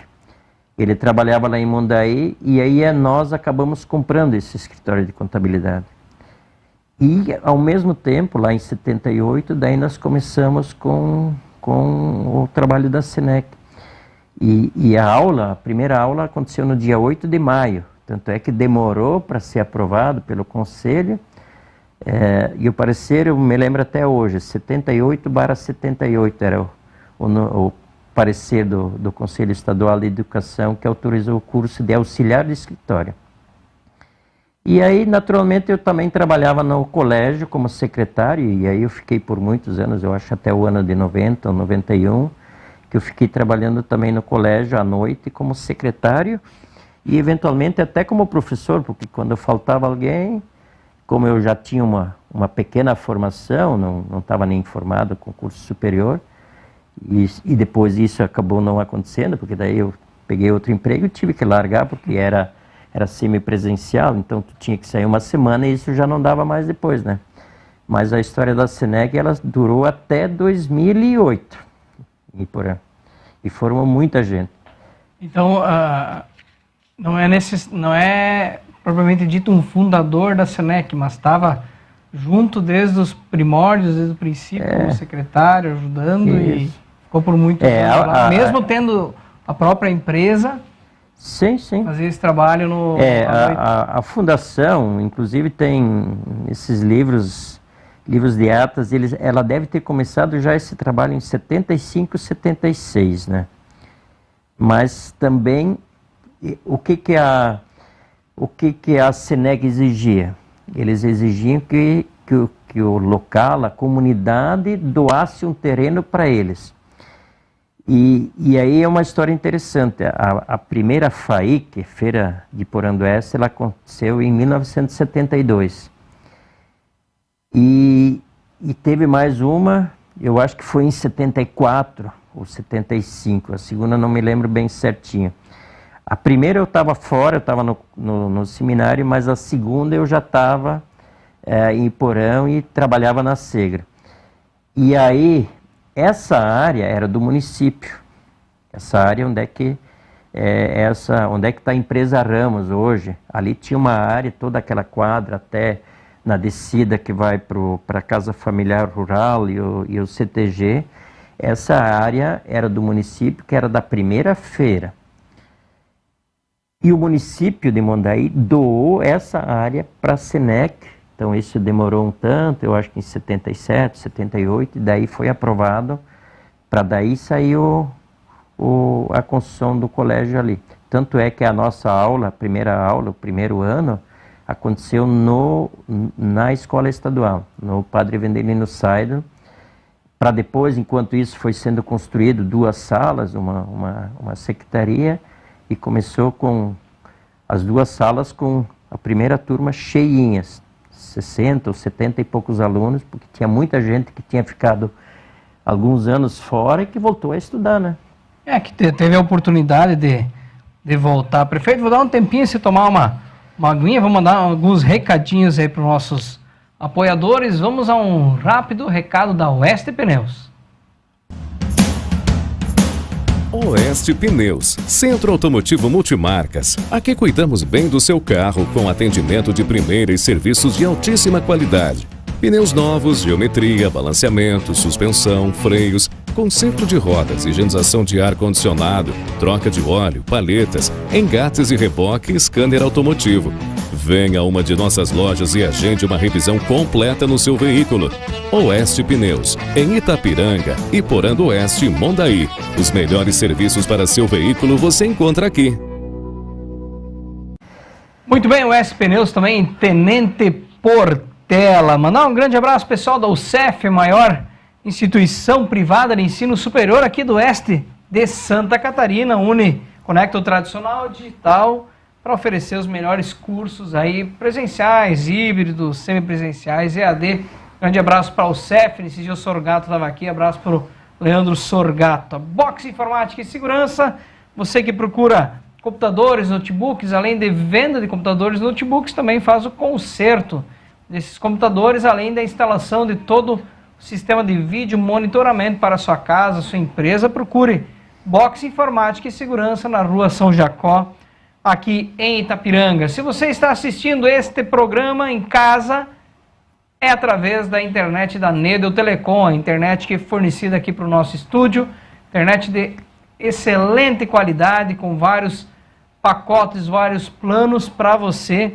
S4: Ele trabalhava lá em Mondaí e aí nós acabamos comprando esse escritório de contabilidade. E, ao mesmo tempo, lá em 78, daí nós começamos com o trabalho da SENEC. E a primeira aula aconteceu no dia 8 de maio, tanto é que demorou para ser aprovado pelo Conselho, e o parecer, eu me lembro até hoje, 78/78 era o parecer do Conselho Estadual de Educação que autorizou o curso de auxiliar de escritório. E aí, naturalmente, eu também trabalhava no colégio como secretário, e aí eu fiquei por muitos anos, eu acho até o ano de 90 ou 91, que eu fiquei trabalhando também no colégio à noite como secretário e eventualmente até como professor, porque quando faltava alguém, como eu já tinha uma pequena formação, não estava nem formado com curso superior, e depois isso acabou não acontecendo, porque daí eu peguei outro emprego e tive que largar, porque era semipresencial, então tu tinha que sair uma semana e isso já não dava mais depois, né? Mas a história da SENEC, ela durou até 2008, e formou muita gente.
S2: Então, não é propriamente dito um fundador da SENEC, mas estava junto desde os primórdios, desde o princípio, como secretário, ajudando, e ficou por muito tempo lá, mesmo tendo a própria empresa.
S4: Sim.
S2: Fazer esse trabalho no...
S4: A fundação, inclusive, tem esses livros de atas, ela deve ter começado já esse trabalho em 75, 76, né? Mas também, o que a SENEC exigia? Eles exigiam que o local, a comunidade, doasse um terreno para eles. E aí é uma história interessante. A primeira FAIC, Feira de Poranduense, ela aconteceu em 1972. E teve mais uma, eu acho que foi em 74 ou 75, a segunda não me lembro bem certinho. A primeira eu estava fora, eu estava no seminário, mas a segunda eu já estava em Porão e trabalhava na Segra. E aí, essa área era do município, essa área onde é que está a empresa Ramos hoje. Ali tinha uma área, toda aquela quadra até na descida que vai para a Casa Familiar Rural e o CTG. Essa área era do município, que era da primeira feira. E o município de Mondaí doou essa área para a SENEC. Então isso demorou um tanto, eu acho que em 77, 78, e daí foi aprovado, para daí sair a construção do colégio ali. Tanto é que a nossa aula, a primeira aula, o primeiro ano, aconteceu na escola estadual, no Padre Vendelino Saido, para depois, enquanto isso foi sendo construído 2 salas, uma secretaria, e começou com as 2 salas com a primeira turma cheinhas, 60 ou 70 e poucos alunos, porque tinha muita gente que tinha ficado alguns anos fora e que voltou a estudar, né?
S2: Que teve a oportunidade de voltar. Prefeito, vou dar um tempinho se tomar uma aguinha, vou mandar alguns recadinhos aí para os nossos apoiadores. Vamos a um rápido recado da Oeste Pneus.
S3: Oeste Pneus, Centro Automotivo Multimarcas. Aqui cuidamos bem do seu carro com atendimento de primeira e serviços de altíssima qualidade. Pneus novos, geometria, balanceamento, suspensão, freios, conserto de rodas, higienização de ar-condicionado, troca de óleo, paletas, engates e reboque e scanner automotivo. Venha a uma de nossas lojas e agende uma revisão completa no seu veículo. Oeste Pneus, em Itapiranga e Poranduense, Mondaí. Os melhores serviços para seu veículo você encontra aqui.
S2: Muito bem, Oeste Pneus também, Tenente Portela. Mandar um grande abraço pessoal da UCEF, maior instituição privada de ensino superior aqui do Oeste de Santa Catarina. Conecta o tradicional digital para oferecer os melhores cursos aí, presenciais, híbridos, semipresenciais, EAD. Grande abraço para o CEF, nesse dia o Sorgato estava aqui, abraço para o Leandro Sorgato. Box Informática e Segurança, você que procura computadores, notebooks, além de venda de computadores e notebooks, também faz o conserto desses computadores, além da instalação de todo o sistema de vídeo monitoramento para a sua casa, sua empresa. Procure Box Informática e Segurança na Rua São Jacó, aqui em Itapiranga. Se você está assistindo este programa em casa, é através da internet da Nedel Telecom, a internet que é fornecida aqui para o nosso estúdio, internet de excelente qualidade, com vários pacotes, vários planos para você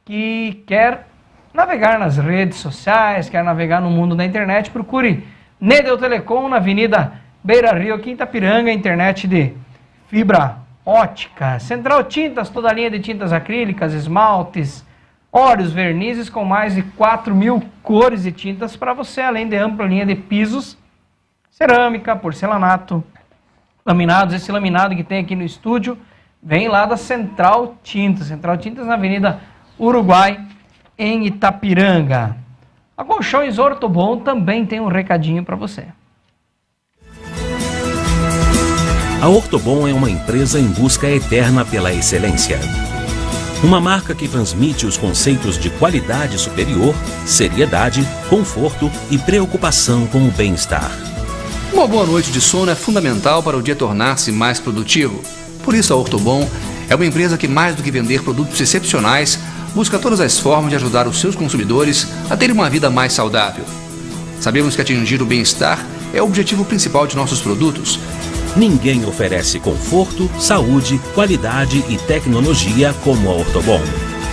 S2: que quer navegar nas redes sociais, quer navegar no mundo da internet. Procure Nedel Telecom na Avenida Beira Rio, aqui em Itapiranga, internet de fibra ótica. Central Tintas, toda a linha de tintas acrílicas, esmaltes, óleos, vernizes com mais de 4.000 cores de tintas para você, além de ampla linha de pisos, cerâmica, porcelanato, laminados. Esse laminado que tem aqui no estúdio vem lá da Central Tintas. Central Tintas na Avenida Uruguai, em Itapiranga. A Colchões Ortobon também tem um recadinho para você.
S5: A Ortobon é uma empresa em busca eterna pela excelência. Uma marca que transmite os conceitos de qualidade superior, seriedade, conforto e preocupação com o bem-estar.
S6: Uma boa noite de sono é fundamental para o dia tornar-se mais produtivo. Por isso a Ortobon é uma empresa que, mais do que vender produtos excepcionais, busca todas as formas de ajudar os seus consumidores a terem uma vida mais saudável. Sabemos que atingir o bem-estar é o objetivo principal de nossos produtos.
S5: Ninguém oferece conforto, saúde, qualidade e tecnologia como a Ortobon.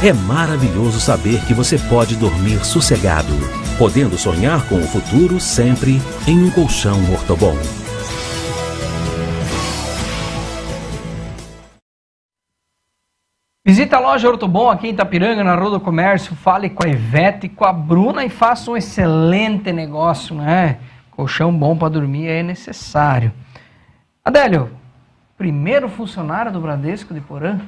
S5: É maravilhoso saber que você pode dormir sossegado, podendo sonhar com o futuro sempre em um colchão Ortobon.
S2: Visita a loja Ortobon aqui em Itapiranga, na Rua do Comércio. Fale com a Ivete e com a Bruna e faça um excelente negócio, né? Colchão bom para dormir é necessário. Adélio, primeiro funcionário do Bradesco de Porã?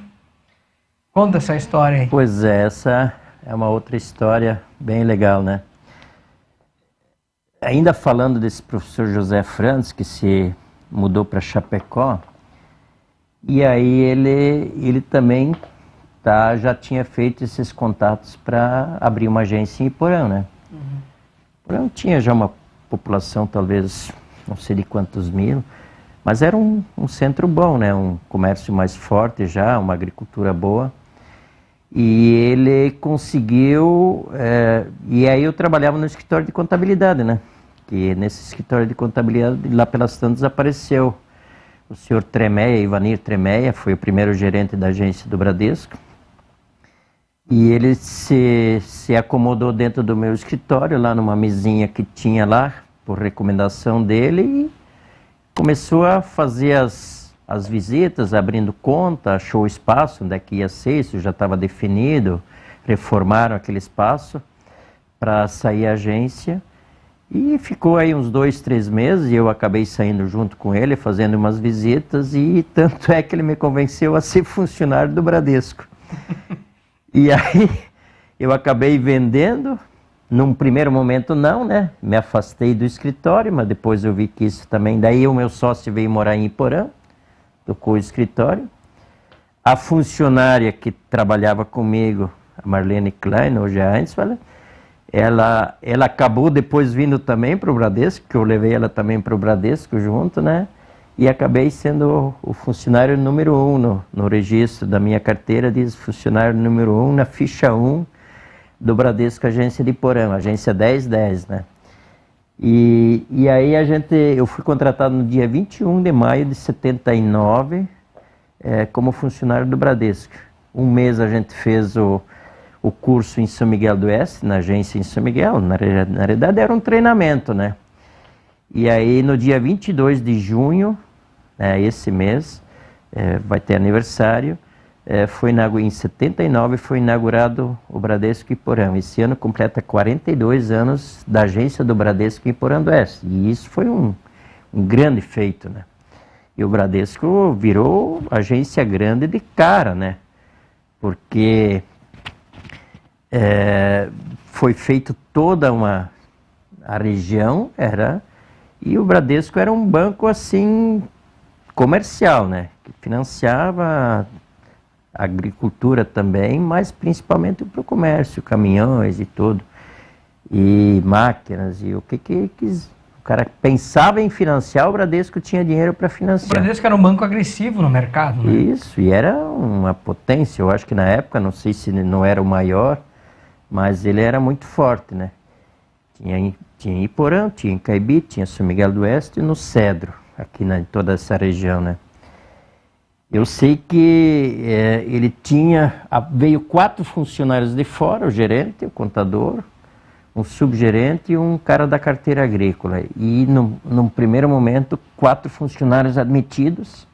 S2: Conta essa história aí.
S4: Pois é, essa é uma outra história bem legal, né? Ainda falando desse professor José Franz, que se mudou para Chapecó, e aí ele também já tinha feito esses contatos para abrir uma agência em Iporã, né? Porã tinha já uma população, talvez, não sei de quantos mil, mas era um centro bom, né? Um comércio mais forte já, uma agricultura boa. E ele conseguiu... e aí eu trabalhava no escritório de contabilidade, né? Que nesse escritório de contabilidade, lá pelas tantas, apareceu o senhor Tremeia, Ivanir Tremeia, foi o primeiro gerente da agência do Bradesco. E ele se acomodou dentro do meu escritório, lá numa mesinha que tinha lá, por recomendação dele, e começou a fazer as visitas, abrindo conta, achou o espaço onde é que ia ser, isso já estava definido, reformaram aquele espaço para sair a agência, e ficou aí uns 2, 3 meses, e eu acabei saindo junto com ele, fazendo umas visitas, e tanto é que ele me convenceu a ser funcionário do Bradesco. E aí eu acabei vendendo. Num primeiro momento não, né? Me afastei do escritório, mas depois eu vi que isso também... Daí o meu sócio veio morar em Iporã, tocou o escritório. A funcionária que trabalhava comigo, a Marlene Klein, hoje é antes, ela acabou depois vindo também para o Bradesco, que eu levei ela também para o Bradesco junto, né? E acabei sendo o funcionário número 1 no registro da minha carteira, diz funcionário número 1 na ficha 1, do Bradesco Agência de Iporã, agência 1010, né? E aí eu fui contratado no dia 21 de maio de 79 como funcionário do Bradesco. Um mês a gente fez o curso em São Miguel do Oeste, na agência em São Miguel, na realidade era um treinamento, né? E aí no dia 22 de junho, esse mês, vai ter aniversário, em 79 foi inaugurado o Bradesco Iporã. Esse ano completa 42 anos da agência do Bradesco Iporã do Oeste. E isso foi um grande feito, né? E o Bradesco virou agência grande de cara, né? Porque foi feito toda a região, e o Bradesco era um banco assim comercial, né? Que financiava a agricultura também, mas principalmente para o comércio, caminhões e tudo, e máquinas, e o que O cara pensava em financiar, o Bradesco tinha dinheiro para
S2: O
S4: financiar.
S2: Bradesco era um banco agressivo no mercado, né?
S4: Isso, e era uma potência. Eu acho que na época, não sei se não era o maior, mas ele era muito forte, né? Tinha em Iporã, tinha em Caibi, tinha São Miguel do Oeste e no Cedro, aqui em toda essa região, né? Eu sei que ele veio 4 funcionários de fora, o gerente, o contador, um subgerente e um cara da carteira agrícola. E num primeiro momento, 4 funcionários admitidos,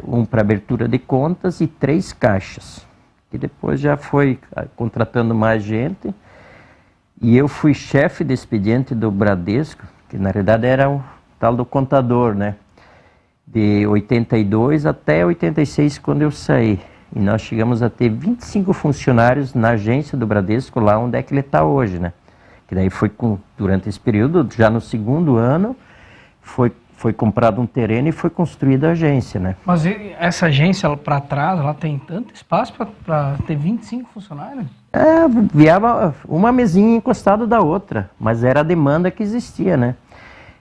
S4: um para abertura de contas e 3 caixas. E depois já foi contratando mais gente. E eu fui chefe de expediente do Bradesco, que na realidade era o tal do contador, né? De 82 até 86, quando eu saí. E nós chegamos a ter 25 funcionários na agência do Bradesco, lá onde é que ele está hoje, né? Que daí foi durante esse período, já no segundo ano, foi comprado um terreno e foi construída a agência, né?
S2: Mas essa agência para trás, ela tem tanto espaço para ter 25 funcionários?
S4: Viava uma mesinha encostada da outra, mas era a demanda que existia, né?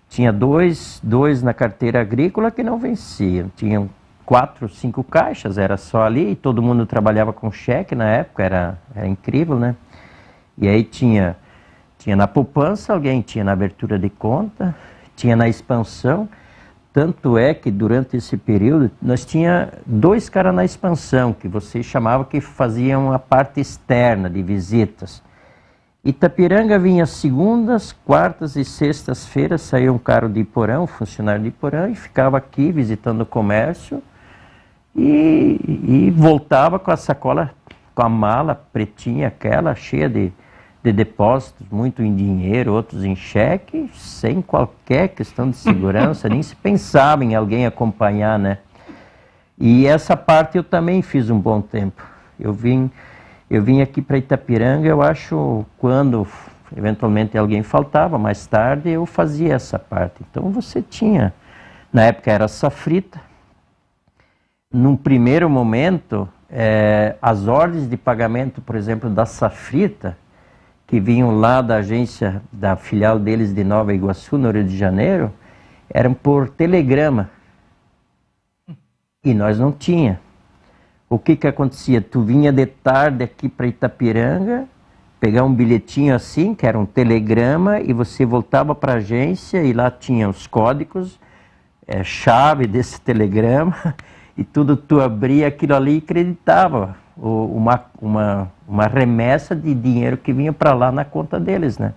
S4: Tinha dois na carteira agrícola que não venciam. Tinham 4, 5 caixas, era só ali, e todo mundo trabalhava com cheque na época, era incrível, né? E aí tinha na poupança alguém, tinha na abertura de conta, tinha na expansão. Tanto é que durante esse período nós tinha 2 caras na expansão, que você chamava que faziam a parte externa de visitas. Itapiranga vinha segundas, quartas e sextas-feiras, saía um cara de Iporã, um funcionário de Iporã, e ficava aqui visitando o comércio e voltava com a sacola, com a mala pretinha, aquela cheia de depósitos, muito em dinheiro, outros em cheque, sem qualquer questão de segurança, nem se pensava em alguém acompanhar, né? E essa parte eu também fiz um bom tempo. Eu vim aqui para Itapiranga, eu acho, quando eventualmente alguém faltava, mais tarde eu fazia essa parte. Então você tinha, na época era safrita, num primeiro momento, as ordens de pagamento, por exemplo, da safrita, que vinham lá da agência, da filial deles de Nova Iguaçu, no Rio de Janeiro, eram por telegrama. E nós não tinha. O que acontecia? Tu vinha de tarde aqui para Itapiranga, pegar um bilhetinho assim, que era um telegrama, e você voltava para a agência e lá tinha os códigos, chave desse telegrama, e tudo tu abria aquilo ali e acreditava uma remessa de dinheiro que vinha para lá na conta deles, né?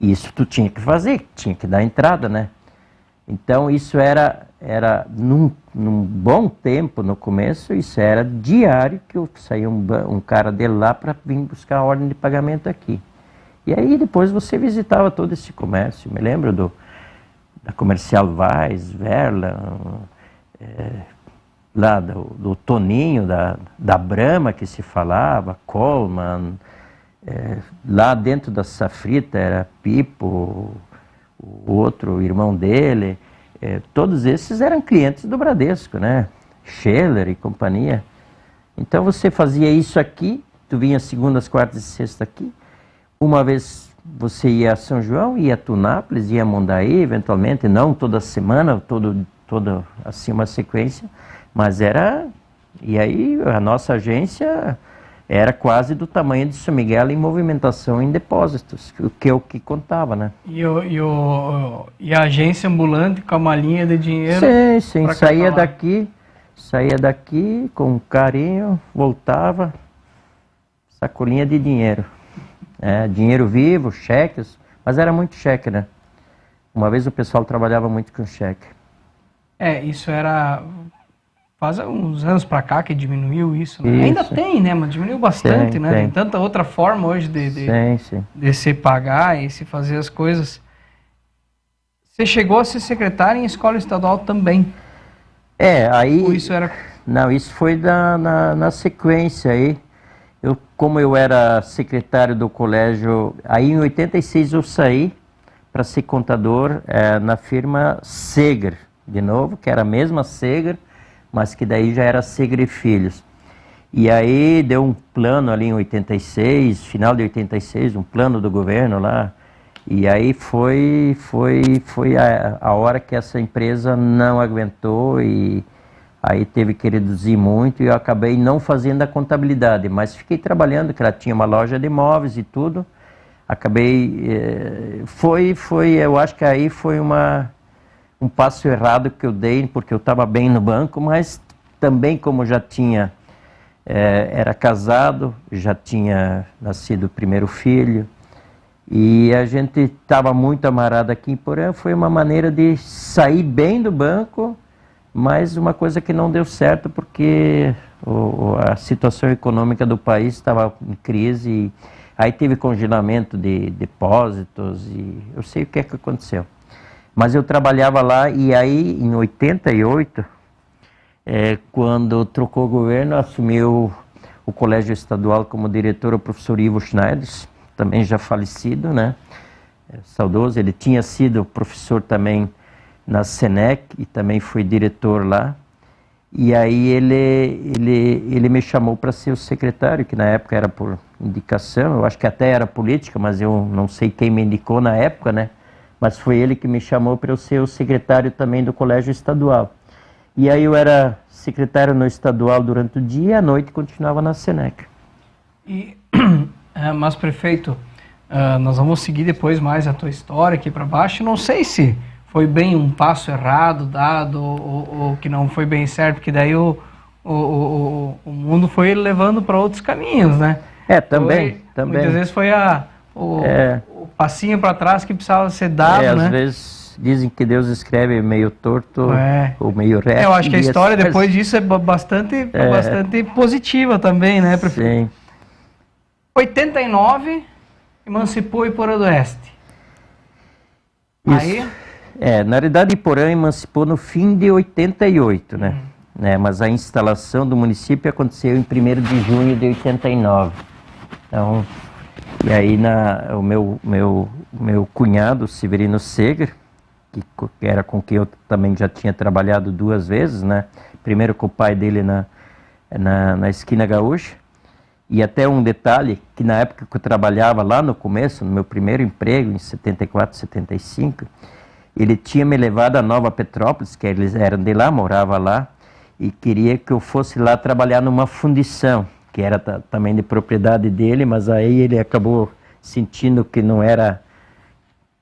S4: E isso tu tinha que fazer, tinha que dar entrada, né? Então isso era num bom tempo no começo, isso era diário que saía um cara de lá para vir buscar a ordem de pagamento aqui. E aí depois você visitava todo esse comércio. Me lembro da Comercial Vaz, Verla, lá do Toninho, da Brahma que se falava, Coleman, lá dentro da Safrita era Pipo, o outro irmão dele, todos esses eram clientes do Bradesco, né? Scheller e companhia. Então você fazia isso aqui, tu vinha segundas, quartas e sextas aqui, uma vez você ia a São João, ia a Tunápolis, ia a Mondaí, eventualmente, não toda semana, toda assim uma sequência, mas era, e aí a nossa agência era quase do tamanho de São Miguel em movimentação em depósitos, que é o que contava, né?
S2: E a agência ambulante com a malinha de dinheiro?
S4: Sim, saía daqui com carinho, voltava, sacolinha de dinheiro. Dinheiro vivo, cheques, mas era muito cheque, né? Uma vez o pessoal trabalhava muito com cheque.
S2: Isso era... Faz uns anos para cá que diminuiu isso, né? Ainda tem, né? Mas diminuiu bastante, né? Tem tanta outra forma hoje de se pagar e se fazer as coisas. Você chegou a ser secretário em escola estadual também?
S4: Aí...
S2: Ou isso era...
S4: Não, isso foi na sequência aí. Como eu era secretário do colégio, aí em 86 eu saí para ser contador na firma Seger, de novo, que era a mesma Seger, mas que daí já era Seger e Filhos. E aí deu um plano ali em 86, final de 86, um plano do governo lá, E aí foi a hora que essa empresa não aguentou e aí teve que reduzir muito e eu acabei não fazendo a contabilidade, mas fiquei trabalhando, que ela tinha uma loja de imóveis e tudo. Acabei, eu acho que aí foi um passo errado que eu dei, porque eu estava bem no banco, mas também como já tinha, era casado, já tinha nascido o primeiro filho, e a gente estava muito amarrado aqui em Porã, foi uma maneira de sair bem do banco, mas uma coisa que não deu certo, porque a situação econômica do país estava em crise, e aí teve congelamento de depósitos, e eu sei o que é que aconteceu. Mas eu trabalhava lá, e aí em 88, quando trocou o governo, assumiu o Colégio Estadual como diretor o professor Ivo Schneider, também já falecido, né? Saudoso. Ele tinha sido professor também na Senec e também foi diretor lá. E aí ele me chamou para ser o secretário, que na época era por indicação, eu acho que até era política, mas eu não sei quem me indicou na época, né? Mas foi ele que me chamou para eu ser o secretário também do Colégio Estadual. E aí eu era secretário no estadual durante o dia e à noite continuava na Senec.
S2: Mas, prefeito, nós vamos seguir depois mais a tua história aqui para baixo. Não sei se foi bem um passo errado dado ou que não foi bem certo, porque daí o mundo foi levando para outros caminhos, né?
S4: Também.
S2: Muitas vezes foi o passinho para trás que precisava ser dado, né?
S4: Às vezes dizem que Deus escreve meio torto ou meio reto.
S2: Eu acho que a história depois disso é bastante positiva também, né, prefeito?
S4: Sim.
S2: 89, emancipou Iporã do Oeste.
S4: Isso. Aí... na realidade Iporã emancipou no fim de 88, né? Mas a instalação do município aconteceu em 1º de junho de 89. Então, e aí o meu cunhado, Severino Seger, que era com quem eu também já tinha trabalhado 2 vezes, né? Primeiro com o pai dele na Esquina Gaúcha. E até um detalhe, que na época que eu trabalhava lá no começo, no meu primeiro emprego, em 74, 75, ele tinha me levado a Nova Petrópolis, que eles eram de lá, morava lá, e queria que eu fosse lá trabalhar numa fundição, que era também de propriedade dele, mas aí ele acabou sentindo que não era,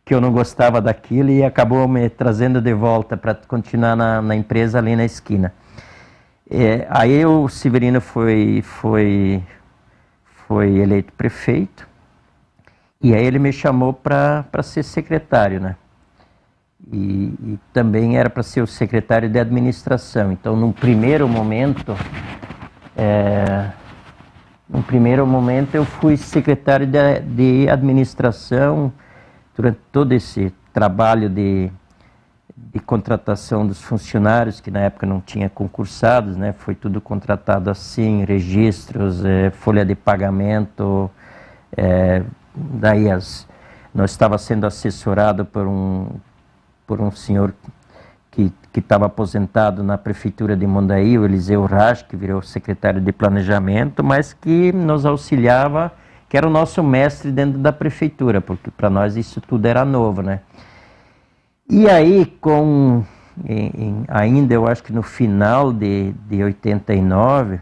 S4: que eu não gostava daquilo e acabou me trazendo de volta para continuar na empresa ali na esquina. Aí o Severino foi eleito prefeito e aí ele me chamou para ser secretário, né? E também era para ser o secretário de administração. Então, num primeiro momento eu fui secretário de administração durante todo esse trabalho de contratação dos funcionários, que na época não tinha concursados, né? Foi tudo contratado assim, registros, folha de pagamento, daí nós estava sendo assessorado por um senhor que estava aposentado na prefeitura de Mondaí, o Eliseu Raj, que virou secretário de planejamento, mas que nos auxiliava, que era o nosso mestre dentro da prefeitura, porque para nós isso tudo era novo, né? E aí, ainda eu acho que no final de 89,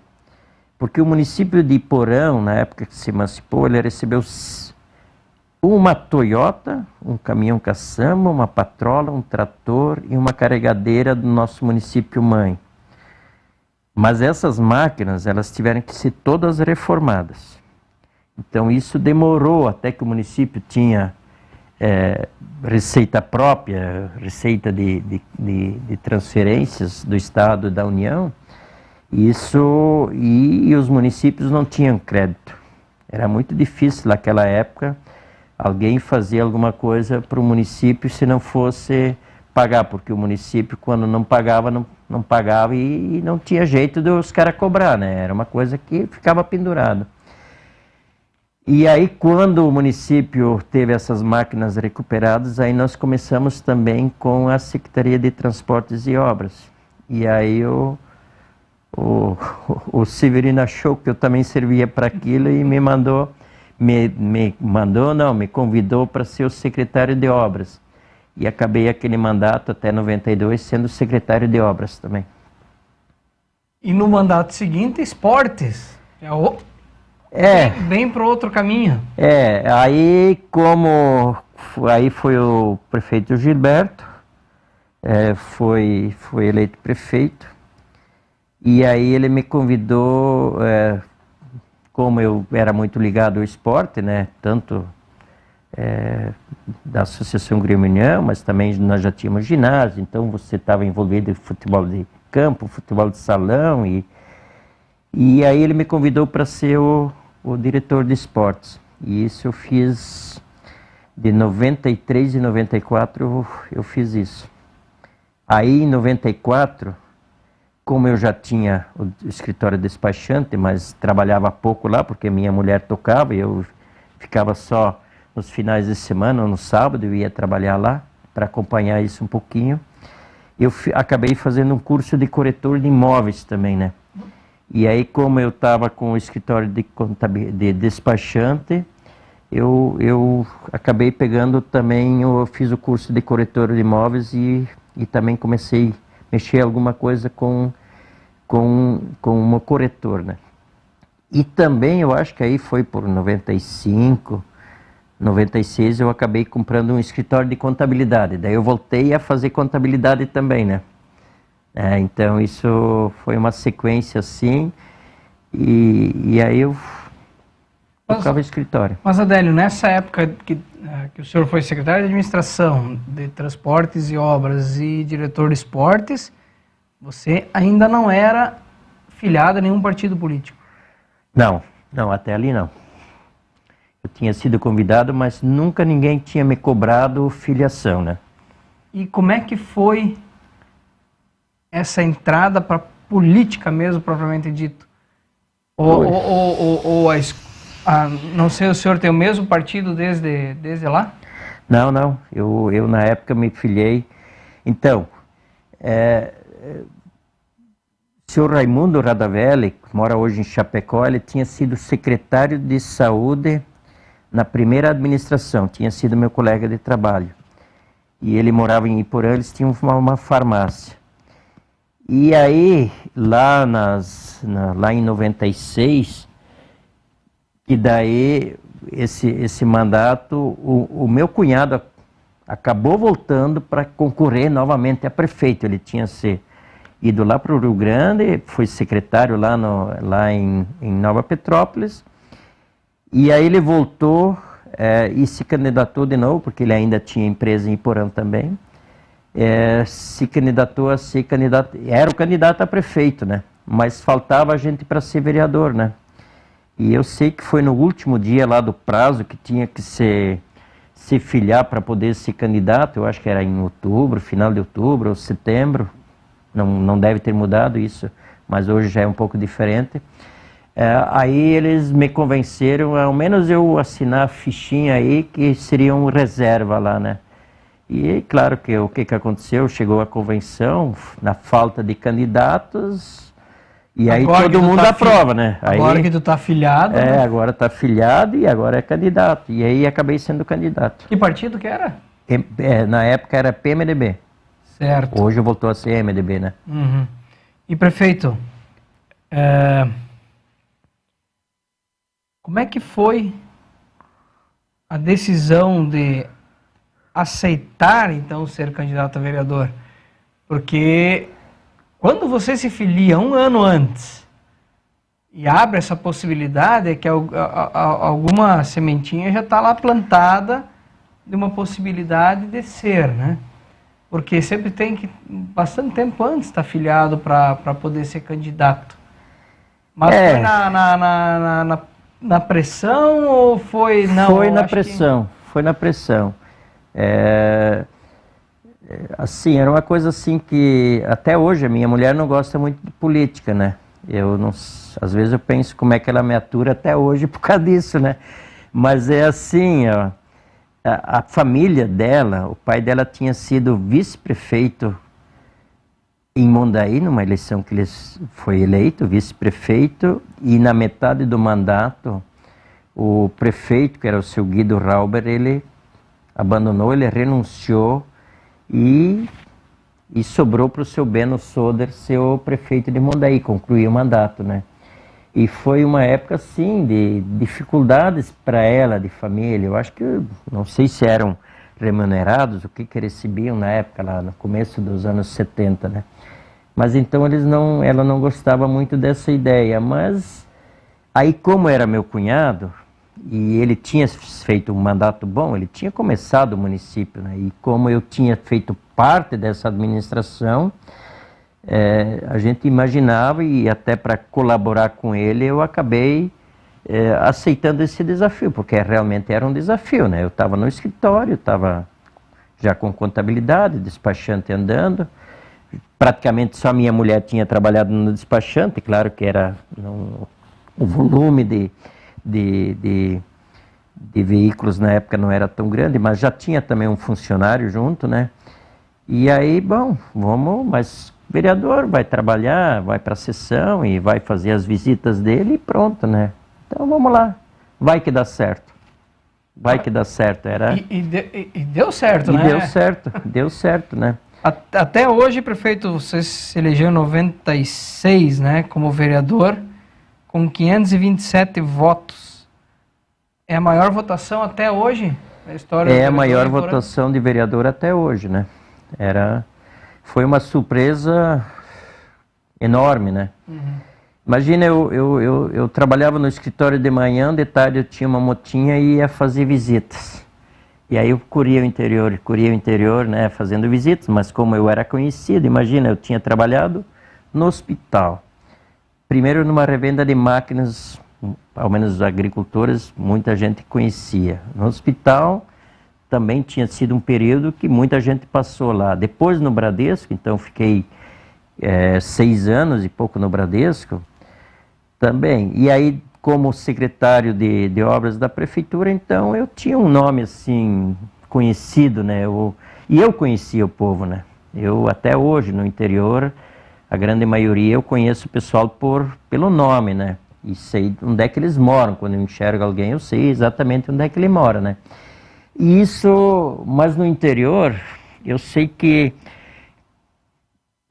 S4: porque o município de Iporã, na época que se emancipou, ele recebeu uma Toyota, um caminhão caçamba, uma patrola, um trator e uma carregadeira do nosso município mãe. Mas essas máquinas, elas tiveram que ser todas reformadas. Então isso demorou até que o município tinha receita própria, receita de transferências do Estado e da União, e os municípios não tinham crédito. Era muito difícil naquela época alguém fazer alguma coisa para o município se não fosse pagar, porque o município, quando não pagava, não pagava e não tinha jeito dos caras cobrar, né? Era uma coisa que ficava pendurado. E aí, quando o município teve essas máquinas recuperadas, aí nós começamos também com a Secretaria de Transportes e Obras. E aí o Severino achou que eu também servia para aquilo e me mandou me mandou, não, me convidou para ser o secretário de obras. E acabei aquele mandato até 92 sendo secretário de obras também.
S2: E no mandato seguinte, esportes. Bem para outro caminho.
S4: Aí foi o prefeito Gilberto, foi eleito prefeito, e aí ele me convidou, como eu era muito ligado ao esporte, né, tanto da Associação Grêmio União, mas também nós já tínhamos ginásio, então você estava envolvido em futebol de campo, futebol de salão, e aí ele me convidou para ser o diretor de esportes. E isso eu fiz de 93 e 94, eu fiz isso. Aí em 94, como eu já tinha o escritório despachante, mas trabalhava pouco lá, porque minha mulher tocava, e eu ficava só nos finais de semana, ou no sábado, eu ia trabalhar lá para acompanhar isso um pouquinho. Eu acabei fazendo um curso de corretor de imóveis também, né? E aí, como eu estava com o escritório de despachante, eu acabei pegando também, eu fiz o curso de corretor de imóveis e também comecei a mexer alguma coisa com um corretor, né? E também, eu acho que aí foi por 95, 96, eu acabei comprando um escritório de contabilidade. Daí eu voltei a fazer contabilidade também, né? Então isso foi uma sequência assim, e aí eu tocava escritório.
S2: Mas Adélio, nessa época que o senhor foi secretário de administração de transportes e obras e diretor de esportes, você ainda não era filiado a nenhum partido político? Não,
S4: até ali não. Eu tinha sido convidado, mas nunca ninguém tinha me cobrado filiação, né?
S2: E como é que foi essa entrada para política mesmo, propriamente dito? Não sei, o senhor tem o mesmo partido desde lá?
S4: Não. Eu na época me filiei. Então, o senhor Raimundo Radavelli, que mora hoje em Chapecó, ele tinha sido secretário de saúde na primeira administração, tinha sido meu colega de trabalho. E ele morava em Iporã, eles tinham uma farmácia. E aí, lá em 96, que daí, esse mandato, o meu cunhado acabou voltando para concorrer novamente a prefeito. Ele tinha ido lá para o Rio Grande, foi secretário lá em Nova Petrópolis, e aí ele voltou e se candidatou de novo, porque ele ainda tinha empresa em Iporã também. Se candidatou a ser candidato, era o candidato a prefeito, né? Mas faltava gente para ser vereador, né? E eu sei que foi no último dia lá do prazo que tinha que se filiar para poder ser candidato, eu acho que era em outubro, final de outubro ou setembro, não deve ter mudado isso, mas hoje já é um pouco diferente. Aí eles me convenceram, ao menos eu assinar a fichinha aí, que seria um reserva lá, né? E claro que o que aconteceu, chegou a convenção, na falta de candidatos, e aí agora todo mundo aprova, né?
S2: Agora que tu tá afiliado.
S4: Né? Agora tá afiliado e agora é candidato. E aí acabei sendo candidato.
S2: Que partido que era?
S4: Na época era PMDB.
S2: Certo.
S4: Hoje voltou a ser MDB, né?
S2: Uhum. E prefeito, como é que foi a decisão de aceitar, então, ser candidato a vereador? Porque quando você se filia um ano antes e abre essa possibilidade, é que alguma sementinha já está lá plantada de uma possibilidade de ser, né? Porque sempre tem que, bastante tempo antes, estar filiado para poder ser candidato. Mas foi na pressão ou foi... Não,
S4: foi na pressão, foi na pressão. Assim, era uma coisa assim que até hoje a minha mulher não gosta muito de política, né? Às vezes eu penso como é que ela me atura até hoje por causa disso, né? Mas é assim, ó, a família dela, o pai dela tinha sido vice-prefeito em Mondaí, numa eleição que ele foi eleito vice-prefeito, e na metade do mandato o prefeito, que era o seu Guido Rauber, ele abandonou, ele renunciou e sobrou para o seu Beno Soder ser o prefeito de Mondaí, concluir o mandato, né? E foi uma época, assim, de dificuldades para ela, de família. Eu acho que, não sei se eram remunerados, o que recebiam na época, lá no começo dos anos 70, né? Mas então ela não gostava muito dessa ideia. Mas aí, como era meu cunhado, e ele tinha feito um mandato bom, ele tinha começado o município, né? E como eu tinha feito parte dessa administração, a gente imaginava, e até para colaborar com ele, eu acabei aceitando esse desafio, porque realmente era um desafio, né? Eu estava no escritório, estava já com contabilidade, despachante andando, praticamente só minha mulher tinha trabalhado no despachante, claro que era o volume de veículos na época não era tão grande, mas já tinha também um funcionário junto, né? E aí, bom, mas o vereador vai trabalhar, vai para a sessão e vai fazer as visitas dele e pronto, né? Então vamos lá, vai que dá certo. Vai que dá certo.
S2: E deu certo, né?
S4: Deu certo, né?
S2: Até hoje, prefeito, você se elegeu em 96, né, como vereador, com 527 votos. É a maior votação até hoje na história do
S4: É a maior
S2: Iporã?
S4: votação de vereador até hoje, né? Foi uma surpresa enorme, né? Imagina, eu trabalhava no escritório de manhã, de tarde eu tinha uma motinha e ia fazer visitas. E aí eu corria o interior, né, fazendo visitas, mas como eu era conhecido, imagina, eu tinha trabalhado no hospital. Primeiro numa revenda de máquinas, ao menos agricultoras, muita gente conhecia. No hospital também tinha sido um período que muita gente passou lá. Depois no Bradesco, então fiquei 6 anos e pouco no Bradesco também. E aí, como secretário de obras da prefeitura, então eu tinha um nome assim conhecido, né? E eu conhecia o povo, né? Eu até hoje no interior, a grande maioria eu conheço o pessoal pelo nome, né? E sei onde é que eles moram. Quando eu enxergo alguém, eu sei exatamente onde é que ele mora, né? E isso, mas no interior, eu sei que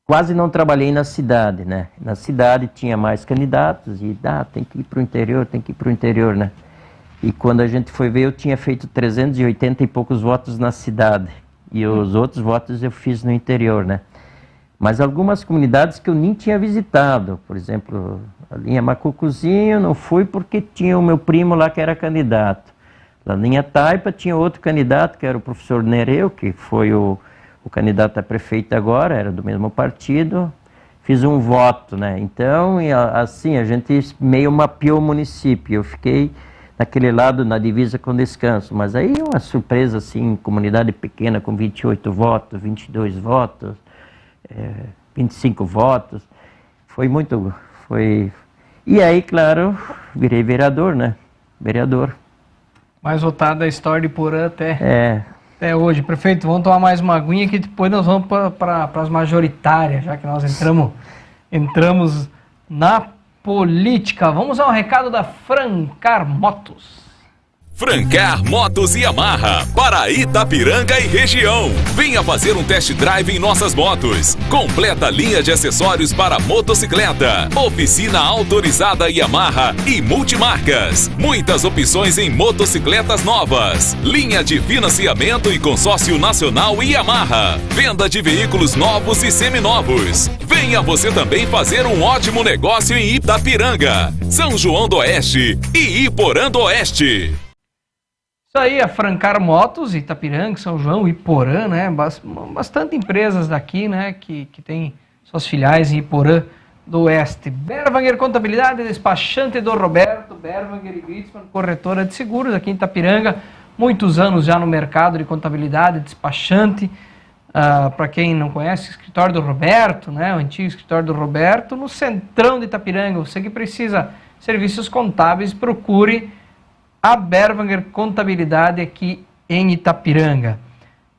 S4: quase não trabalhei na cidade, né? Na cidade tinha mais candidatos e tem que ir para o interior, né? E quando a gente foi ver, eu tinha feito 380 e poucos votos na cidade. E os outros votos eu fiz no interior, né? Mas algumas comunidades que eu nem tinha visitado, por exemplo, ali em Macucuzinho, não fui porque tinha o meu primo lá que era candidato. Lá em Taipa tinha outro candidato, que era o professor Nereu, que foi o candidato a prefeito agora, era do mesmo partido, fiz um voto, né? Então, assim, a gente meio mapeou o município, eu fiquei naquele lado, na divisa com Descanso, mas aí uma surpresa, assim, comunidade pequena com 28 votos, 22 votos, 25 votos, E aí, claro, virei vereador, né? Vereador.
S2: Mais votado da história de Iporã até hoje. Prefeito, vamos tomar mais uma aguinha que depois nós vamos para as majoritárias, já que nós entramos na política. Vamos ao recado da Francar Motos.
S3: Francar Motos e Yamaha, para Itapiranga e região. Venha fazer um test drive em nossas motos. Completa linha de acessórios para motocicleta. Oficina autorizada Yamaha e multimarcas. Muitas opções em motocicletas novas. Linha de financiamento e consórcio nacional Yamaha. Venda de veículos novos e seminovos. Venha você também fazer um ótimo negócio em Itapiranga, São João do Oeste e Iporã do Oeste.
S2: Isso aí, a Francar Motos, Itapiranga, São João, Iporã, né? Bastante empresas daqui, né? Que tem suas filiais em Iporã do Oeste. Berwanger Contabilidade, despachante do Roberto, Berwanger e Gritzmann, corretora de seguros aqui em Itapiranga. Muitos anos já no mercado de contabilidade, despachante. Para quem não conhece, o escritório do Roberto, né? O antigo escritório do Roberto, no centrão de Itapiranga. Você que precisa de serviços contábeis, procure a Berwanger Contabilidade aqui em Itapiranga.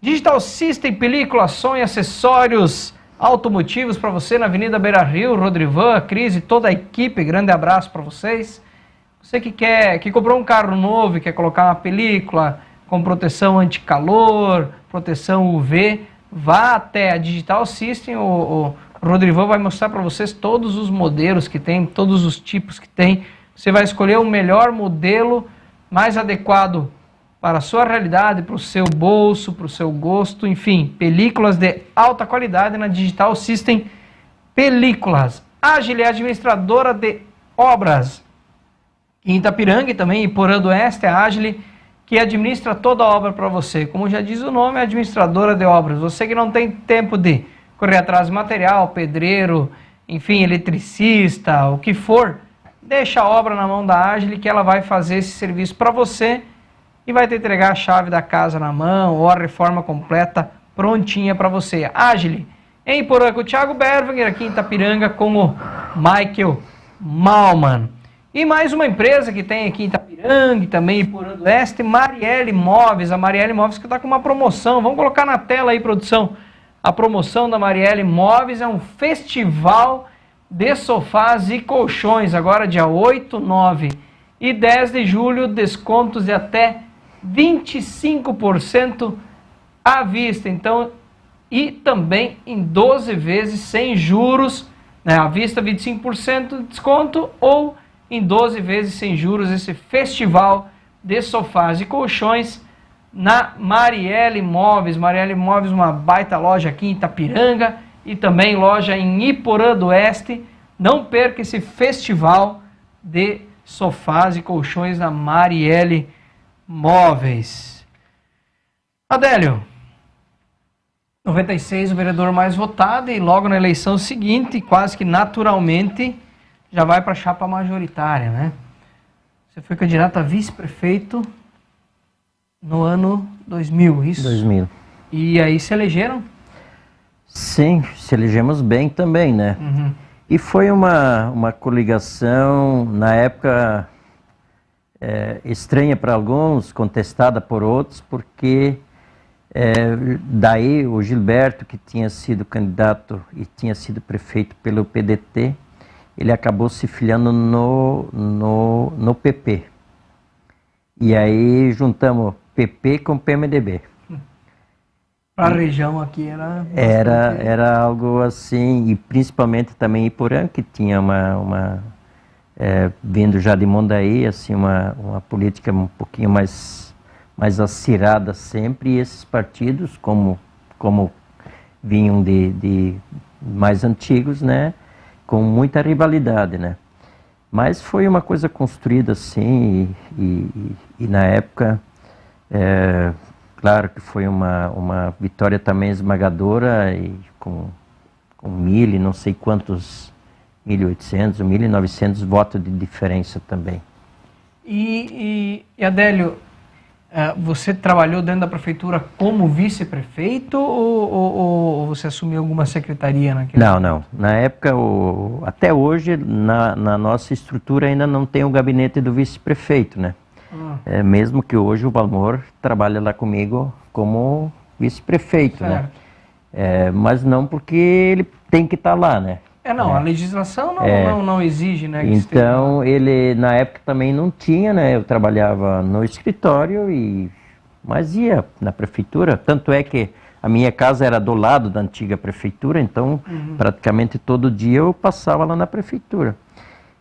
S2: Digital System, película, som e acessórios automotivos para você na Avenida Beira Rio, Rodrivan, a Cris e toda a equipe. Grande abraço para vocês. Você que comprou um carro novo e quer colocar uma película com proteção anticalor, proteção UV, vá até a Digital System. O Rodrivão vai mostrar para vocês todos os modelos que tem, todos os tipos que tem. Você vai escolher o melhor modelo, mais adequado para a sua realidade, para o seu bolso, para o seu gosto, enfim, películas de alta qualidade na Digital System Películas. Agile, administradora de obras em Itapiranga e também em Iporã do Oeste, a Agile, que administra toda a obra para você. Como já diz o nome, é administradora de obras. Você que não tem tempo de correr atrás de material, pedreiro, enfim, eletricista, o que for, deixa a obra na mão da Agile que ela vai fazer esse serviço para você e vai te entregar a chave da casa na mão ou a reforma completa prontinha para você. Agile, em Iporã com o Thiago Berwanger, aqui em Itapiranga com o Michael Malman. E mais uma empresa que tem aqui em Itapiranga e também em Iporã do Oeste, Marielle Móveis. A Marielle Móveis que está com uma promoção. Vamos colocar na tela aí, produção. A promoção da Marielle Móveis é um festival de sofás e colchões. Agora dia 8, 9 e 10 de julho, descontos de até 25% à vista. Então, e também em 12 vezes sem juros, né? À vista 25% de desconto ou em 12 vezes sem juros, esse festival de sofás e colchões na Marielle Móveis. Marielle Móveis, uma baita loja aqui em Itapiranga e também loja em Iporã do Oeste. Não perca esse festival de sofás e colchões na Marielle Móveis. Adélio, 96, o vereador mais votado, e logo na eleição seguinte, quase que naturalmente, já vai para a chapa majoritária, né? Você foi candidato a vice-prefeito no ano 2000, isso?
S4: 2000.
S2: E aí se elegeram?
S4: Sim, se elegemos bem também, né?
S2: Uhum.
S4: E foi uma coligação, na época, estranha para alguns, contestada por outros, porque daí o Gilberto, que tinha sido candidato e tinha sido prefeito pelo PDT, ele acabou se filiando no PP. E aí juntamos PP com PMDB.
S2: Para a região aqui era...
S4: Era algo assim, e principalmente também Iporã, que tinha vindo já de Mondaí, assim, uma política um pouquinho mais acirrada sempre, e esses partidos, como vinham de mais antigos, né, com muita rivalidade, né. Mas foi uma coisa construída assim, e na época, claro que foi uma vitória também esmagadora, e com 1.000 e não sei quantos, 1.800, 1.900 votos de diferença também.
S2: E Adélio, você trabalhou dentro da prefeitura como vice-prefeito ou você assumiu alguma secretaria naquele momento?
S4: Não. Na época, até hoje, na nossa estrutura ainda não tem o gabinete do vice-prefeito, né? Mesmo que hoje o Valmor trabalha lá comigo como vice-prefeito, né? Mas não porque ele tem que estar lá, né?
S2: A legislação não exige, né?
S4: Então, ele na época também não tinha, né? Eu trabalhava no escritório, mas ia na prefeitura. Tanto é que a minha casa era do lado da antiga prefeitura, então praticamente todo dia eu passava lá na prefeitura.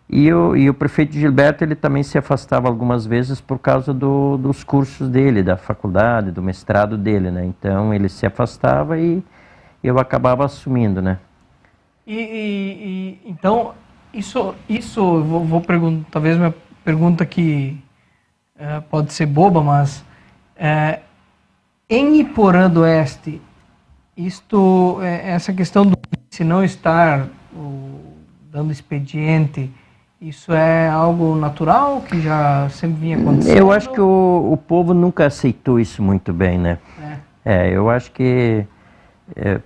S4: E o prefeito Gilberto, ele também se afastava algumas vezes por causa dos cursos dele, da faculdade, do mestrado dele, né? Então ele se afastava e eu acabava assumindo, né?
S2: Então, isso eu vou perguntar, talvez minha pergunta que pode ser boba, mas em Iporã do Oeste, essa questão do se não estar dando expediente, isso é algo natural que já sempre vinha acontecendo?
S4: Eu acho que o povo nunca aceitou isso muito bem, né? Eu acho que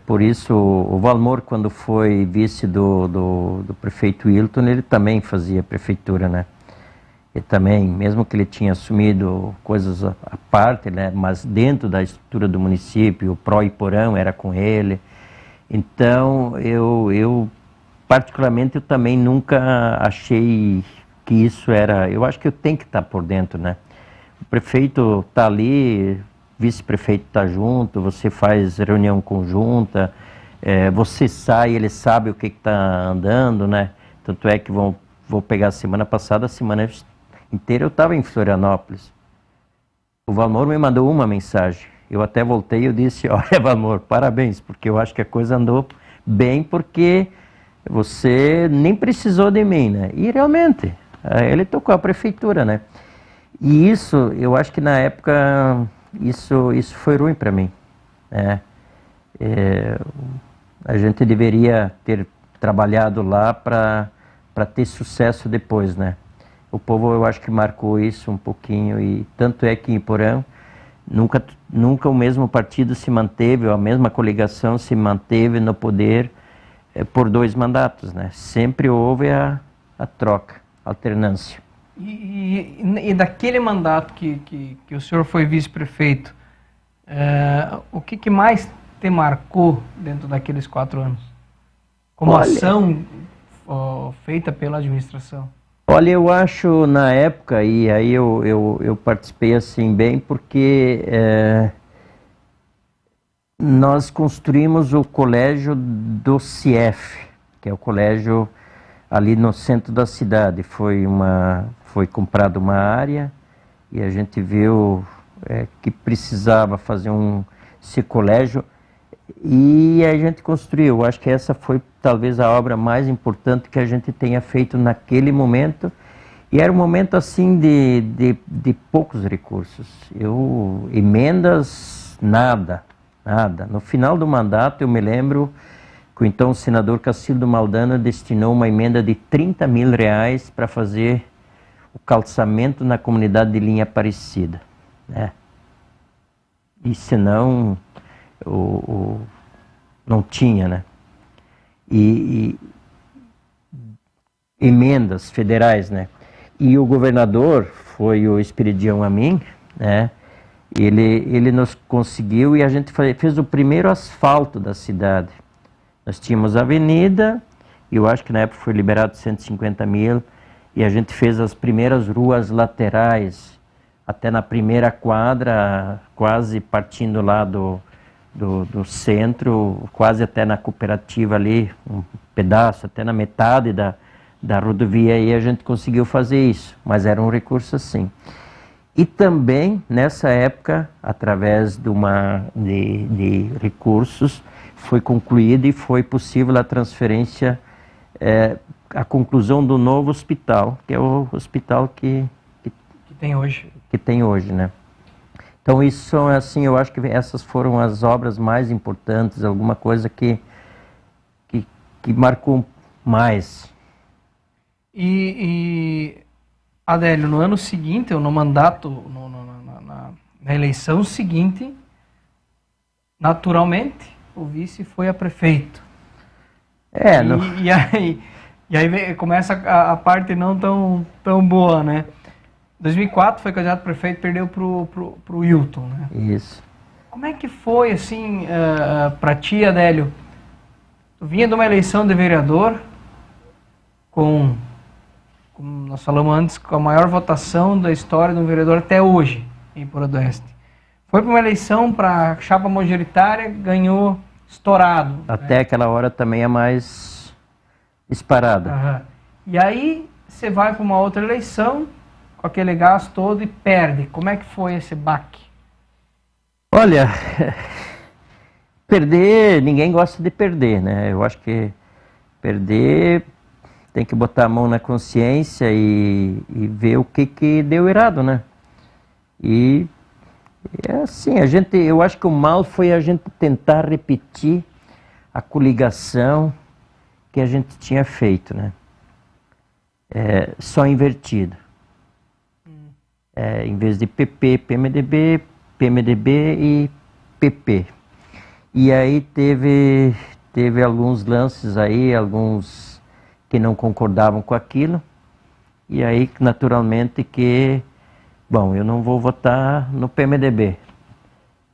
S4: por isso o Valmor, quando foi vice do prefeito Wilton, ele também fazia prefeitura, né? Ele também, mesmo que ele tinha assumido coisas à parte, né? Mas dentro da estrutura do município, o Pró-Iporã era com ele. Então, eu particularmente, eu também nunca achei que isso era... Eu acho que eu tenho que estar por dentro, né? O prefeito está ali, vice-prefeito está junto, você faz reunião conjunta, você sai, ele sabe o que está andando, né? Tanto é que vou pegar a semana passada, a semana inteira eu estava em Florianópolis. O Valmor me mandou uma mensagem. Eu até voltei e eu disse, olha Valmor, parabéns, porque eu acho que a coisa andou bem, porque você nem precisou de mim, né? E realmente, ele tocou a prefeitura, né? E isso, eu acho que na época, isso foi ruim para mim, né? A gente deveria ter trabalhado lá para ter sucesso depois, né? O povo, eu acho que marcou isso um pouquinho, e tanto é que em Porã, nunca o mesmo partido se manteve, ou a mesma coligação se manteve no poder por 2 mandatos, né? Sempre houve a troca, a alternância.
S2: E daquele mandato que o senhor foi vice-prefeito, o que mais te marcou dentro daqueles 4 anos? Como ação feita pela administração?
S4: Olha, eu acho na época, e aí eu participei assim bem, porque nós construímos o colégio do CIEF, que é o colégio ali no centro da cidade. Foi comprada uma área e a gente viu que precisava fazer esse colégio e a gente construiu. Eu acho que essa foi talvez a obra mais importante que a gente tenha feito naquele momento, e era um momento assim de poucos recursos. Emendas, nada. No final do mandato eu me lembro que o então senador Cacildo Maldana destinou uma emenda de R$30 mil para fazer o calçamento na comunidade de Linha Aparecida, né? E senão não tinha, né? E emendas federais, né? E o governador foi o Esperidião Amin, né? Ele nos conseguiu, e a gente fez o primeiro asfalto da cidade. Nós tínhamos a avenida, e eu acho que na época foi liberado R$150 mil, e a gente fez as primeiras ruas laterais, até na primeira quadra, quase partindo lá do centro, quase até na cooperativa ali, um pedaço, até na metade da rodovia, e a gente conseguiu fazer isso, mas era um recurso assim. E também, nessa época, através de recursos, foi concluída e foi possível a transferência, a conclusão do novo hospital, que é o hospital que
S2: tem hoje.
S4: Que tem hoje, né? Então isso, assim, eu acho que essas foram as obras mais importantes, alguma coisa que marcou mais.
S2: E Adélio, no ano seguinte, ou no mandato, na eleição seguinte, naturalmente, o vice foi a prefeito. E aí começa a parte não tão boa, né? 2004 foi candidato a prefeito, perdeu pro Wilton, né?
S4: Isso.
S2: Como é que foi, assim, para ti, Adélio? Tu vinha de uma eleição de vereador como nós falamos antes, com a maior votação da história de um vereador até hoje, em Porã do Oeste. Foi para uma eleição para chapa majoritária, ganhou estourado.
S4: Até aquela hora também é mais disparada.
S2: Uhum. E aí você vai para uma outra eleição, com aquele gasto todo, e perde. Como é que foi esse baque?
S4: Olha, perder, ninguém gosta de perder, né? Eu acho que perder tem que botar a mão na consciência e ver o que deu errado, né? E é assim, eu acho que o mal foi a gente tentar repetir a coligação que a gente tinha feito, né? Só invertido. Em vez de PP, PMDB, PMDB e PP. E aí teve alguns lances aí, alguns que não concordavam com aquilo, e aí naturalmente bom, eu não vou votar no PMDB.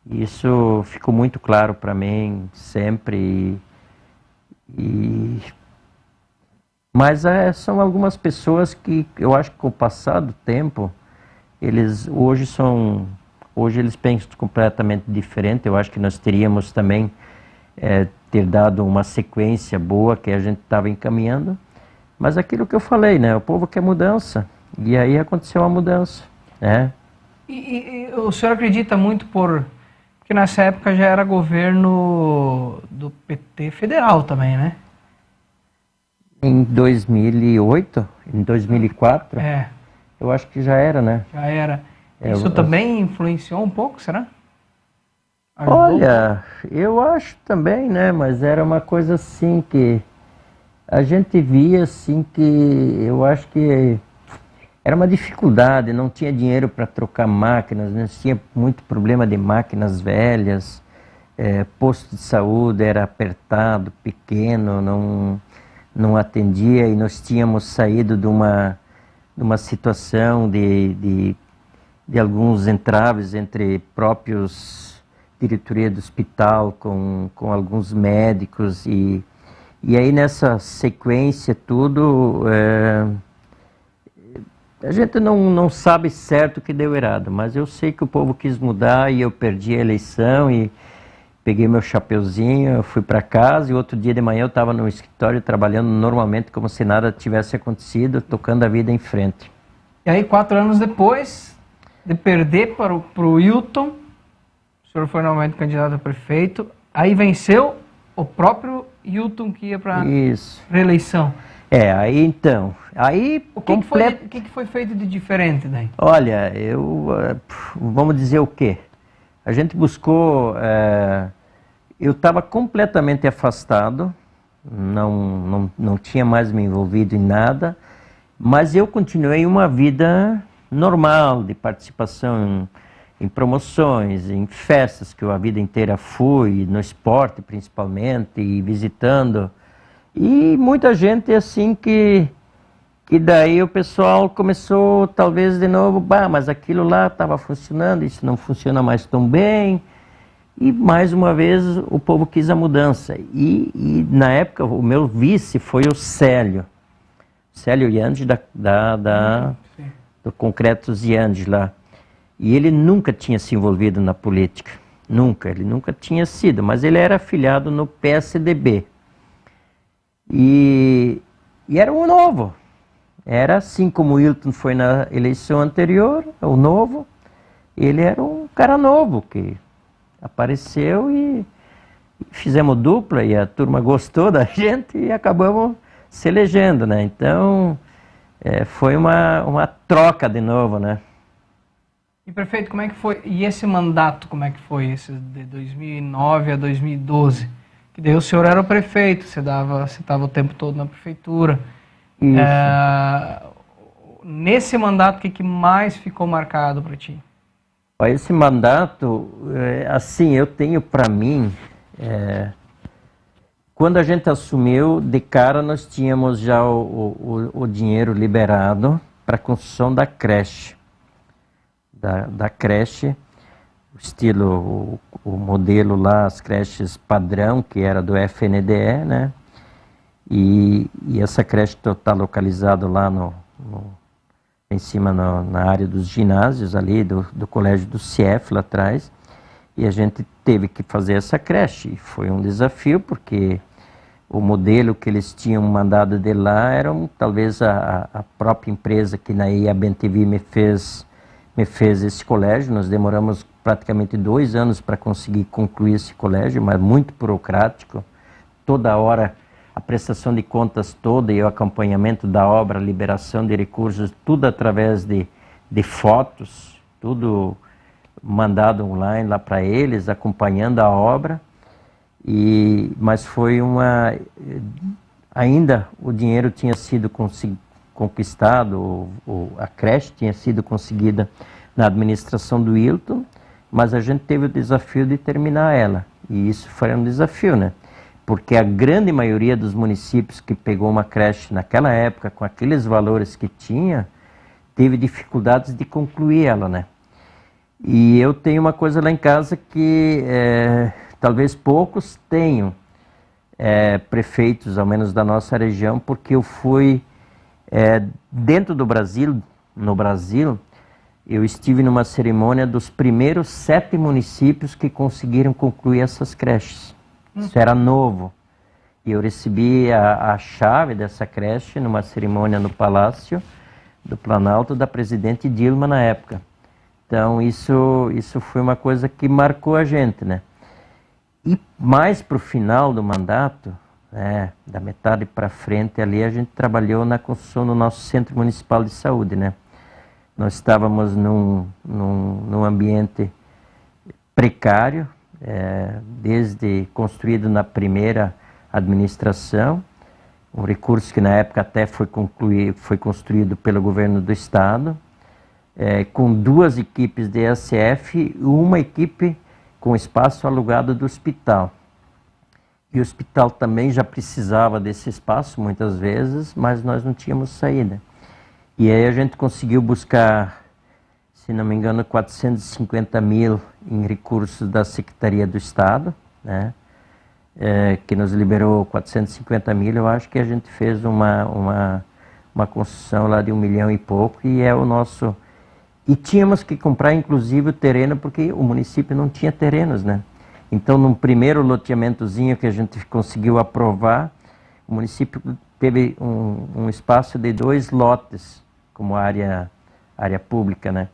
S4: Isso ficou muito claro para mim sempre, e Mas são algumas pessoas que eu acho que com o passar do tempo, hoje eles pensam completamente diferente. Eu acho que nós teríamos também ter dado uma sequência boa que a gente estava encaminhando. Mas aquilo que eu falei, né? O povo quer mudança. E aí aconteceu a mudança, né?
S2: E o senhor acredita muito porque nessa época já era governo do PT federal também, né?
S4: Em 2008, em 2004, eu acho que já era, né?
S2: Já era. Isso também influenciou um pouco, será?
S4: Olha, eu acho também, né? Mas era uma coisa assim que a gente via assim que eu acho que era uma dificuldade, não tinha dinheiro para trocar máquinas, né? Tinha muito problema de máquinas velhas, posto de saúde era apertado, pequeno, não atendia, e nós tínhamos saído de uma situação de alguns entraves entre próprios diretoria do hospital com alguns médicos, e aí nessa sequência tudo, a gente não sabe certo o que deu errado, mas eu sei que o povo quis mudar e eu perdi a eleição e peguei meu chapeuzinho, fui para casa, e outro dia de manhã eu estava no escritório trabalhando normalmente como se nada tivesse acontecido, tocando a vida em frente.
S2: E aí 4 anos depois de perder para o Hilton, o senhor foi novamente candidato a prefeito, aí venceu o próprio Hilton que ia para reeleição.
S4: Aí então,
S2: o que foi feito de diferente daí?
S4: Olha, vamos dizer o quê? A gente buscou, eu estava completamente afastado, não tinha mais me envolvido em nada, mas eu continuei uma vida normal de participação em promoções, em festas que eu a vida inteira fui, no esporte principalmente, e visitando. E muita gente assim que daí o pessoal começou talvez de novo, mas aquilo lá estava funcionando, isso não funciona mais tão bem. E mais uma vez o povo quis a mudança. E na época o meu vice foi o Célio Yandes do Concretos Yandes lá. E ele nunca tinha se envolvido na política, ele nunca tinha sido, mas ele era afiliado no PSDB. E era um novo, era assim como o Hilton foi na eleição anterior, o novo, ele era um cara novo que apareceu e fizemos dupla e a turma gostou da gente e acabamos se elegendo, né? Então, foi uma troca de novo, né?
S2: E prefeito, como é que foi? E esse mandato, como é que foi? Esse de 2009 a 2012? Que daí o senhor era o prefeito, você estava o tempo todo na prefeitura. Nesse mandato, o que mais ficou marcado para ti?
S4: Esse mandato, assim, eu tenho para mim, quando a gente assumiu, de cara nós tínhamos já o dinheiro liberado para a construção da creche. Da creche, o estilo, o modelo lá, as creches padrão, que era do FNDE, né? E essa creche está localizada lá em cima na área dos ginásios ali, do colégio do CIEF lá atrás, e a gente teve que fazer essa creche. E foi um desafio, porque o modelo que eles tinham mandado de lá era talvez a própria empresa que na IABTV me fez esse colégio. Nós demoramos praticamente 2 anos para conseguir concluir esse colégio, mas muito burocrático. Toda hora a prestação de contas toda e o acompanhamento da obra, a liberação de recursos, tudo através de fotos, tudo mandado online lá para eles, acompanhando a obra. Mas foi ainda o dinheiro tinha sido conquistado, a creche tinha sido conseguida na administração do Hilton, mas a gente teve o desafio de terminar ela, e isso foi um desafio, né? Porque a grande maioria dos municípios que pegou uma creche naquela época, com aqueles valores que tinha, teve dificuldades de concluir ela, né? E eu tenho uma coisa lá em casa que talvez poucos tenham, prefeitos, ao menos da nossa região, porque eu fui dentro do Brasil, no Brasil, eu estive numa cerimônia dos primeiros 7 municípios que conseguiram concluir essas creches. Isso era novo. E eu recebi a chave dessa creche numa cerimônia no Palácio do Planalto da presidente Dilma na época. Então isso foi uma coisa que marcou a gente, né? E mais para o final do mandato, da metade para frente ali, a gente trabalhou na construção do nosso Centro Municipal de Saúde, né? Nós estávamos num ambiente precário, desde construído na primeira administração, um recurso que na época até foi construído pelo governo do estado, com 2 equipes de ESF e uma equipe com espaço alugado do hospital. E o hospital também já precisava desse espaço muitas vezes, mas nós não tínhamos saída. E aí a gente conseguiu buscar, se não me engano, 450 mil em recursos da Secretaria do Estado, né? Que nos liberou 450 mil. Eu acho que a gente fez uma construção lá de 1 milhão e pouco, e é o nosso... E tínhamos que comprar, inclusive, o terreno, porque o município não tinha terrenos, né? Então, num primeiro loteamentozinho que a gente conseguiu aprovar, o município teve um espaço de 2 lotes como área pública, né?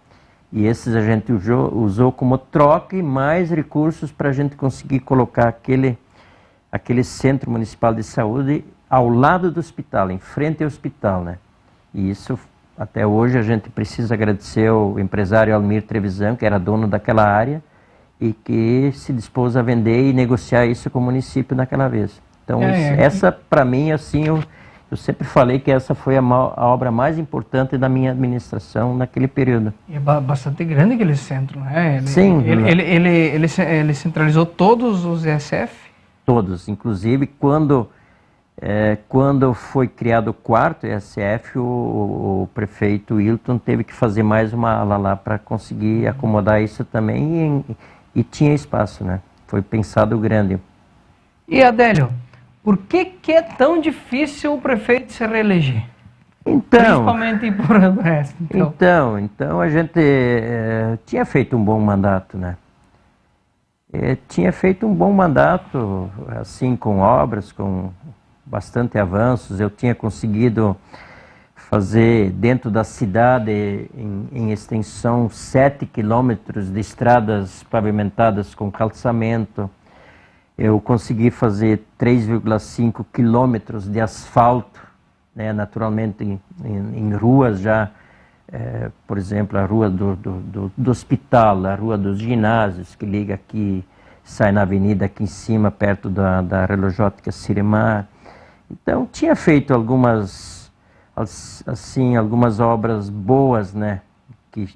S4: E esses a gente usou como troca e mais recursos para a gente conseguir colocar aquele Centro Municipal de Saúde ao lado do hospital, em frente ao hospital, né? E isso, até hoje, a gente precisa agradecer ao empresário Almir Trevisan, que era dono daquela área, e que se dispôs a vender e negociar isso com o município naquela vez. Então, essa, para mim, assim, eu sempre falei que essa foi a obra mais importante da minha administração naquele período. E
S2: é bastante grande aquele centro, né?
S4: Sim.
S2: Ele centralizou todos os ESF?
S4: Todos, inclusive quando foi criado o 4º ESF, o prefeito Wilton teve que fazer mais uma ala lá para conseguir acomodar isso também, e tinha espaço, né? Foi pensado grande.
S2: E Adélio, por que é tão difícil o prefeito se reeleger?
S4: Então,
S2: principalmente em Porto do Oeste.
S4: Então a gente tinha feito um bom mandato, né? Tinha feito um bom mandato, assim, com obras, com bastante avanços. Eu tinha conseguido fazer dentro da cidade, em extensão, 7 quilômetros de estradas pavimentadas com calçamento. Eu consegui fazer 3,5 quilômetros de asfalto, né, naturalmente em ruas já, por exemplo, a rua do hospital, a rua dos ginásios, que liga aqui, sai na avenida aqui em cima, perto da Relojótica Ciremar. Então, tinha feito algumas obras boas, né, que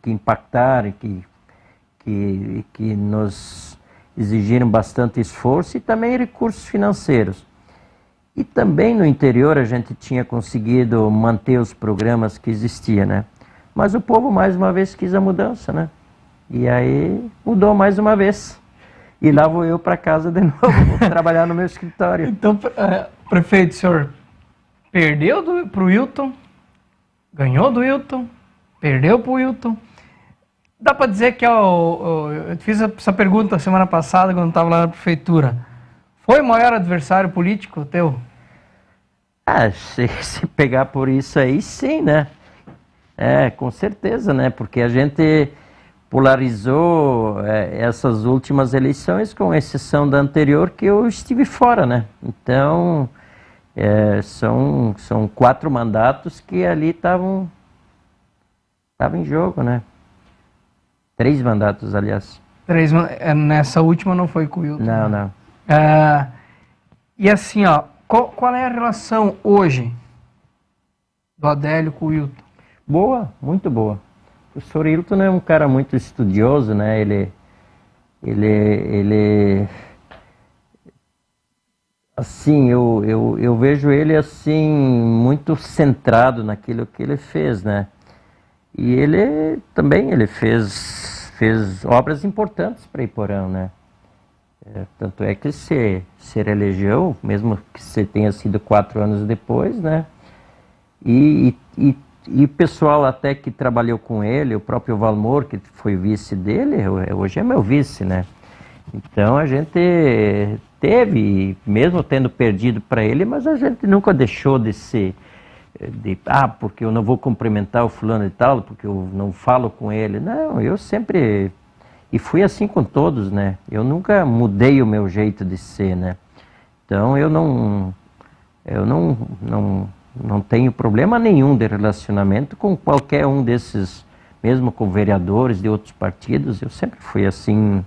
S4: impactaram, que nos exigiram bastante esforço e também recursos financeiros. E também no interior a gente tinha conseguido manter os programas que existiam, né? Mas o povo mais uma vez quis a mudança, né? E aí mudou mais uma vez. E lá vou eu para casa de novo, trabalhar no meu escritório.
S2: Então, prefeito, o senhor perdeu para o Wilton, ganhou do Wilton, perdeu para o Wilton. Dá para dizer que eu fiz essa pergunta semana passada, quando estava lá na prefeitura. Foi o maior adversário político teu?
S4: Se pegar por isso aí, sim, né? Com certeza, né? Porque a gente polarizou essas últimas eleições, com exceção da anterior, que eu estive fora, né? Então, são 4 mandatos que ali estavam em jogo, né? 3 mandatos, aliás.
S2: 3, nessa última não foi com o Wilton.
S4: Não.
S2: E assim, ó, qual é a relação hoje do Adélio com o Wilton?
S4: Boa, muito boa. O senhor Wilton é um cara muito estudioso, né? Ele assim, eu vejo ele assim, muito centrado naquilo que ele fez, né? E ele fez obras importantes para Iporã, né? Tanto é que se reelegeu, mesmo que você tenha sido 4 anos depois, né? E o pessoal até que trabalhou com ele, o próprio Valmor, que foi vice dele, hoje é meu vice, né? Então a gente teve, mesmo tendo perdido para ele, mas a gente nunca deixou de ser, porque eu não vou cumprimentar o fulano e tal, porque eu não falo com ele. Não, eu sempre, e fui assim com todos, né? Eu nunca mudei o meu jeito de ser, né? Então eu não tenho problema nenhum de relacionamento com qualquer um desses, mesmo com vereadores de outros partidos. Eu sempre fui assim.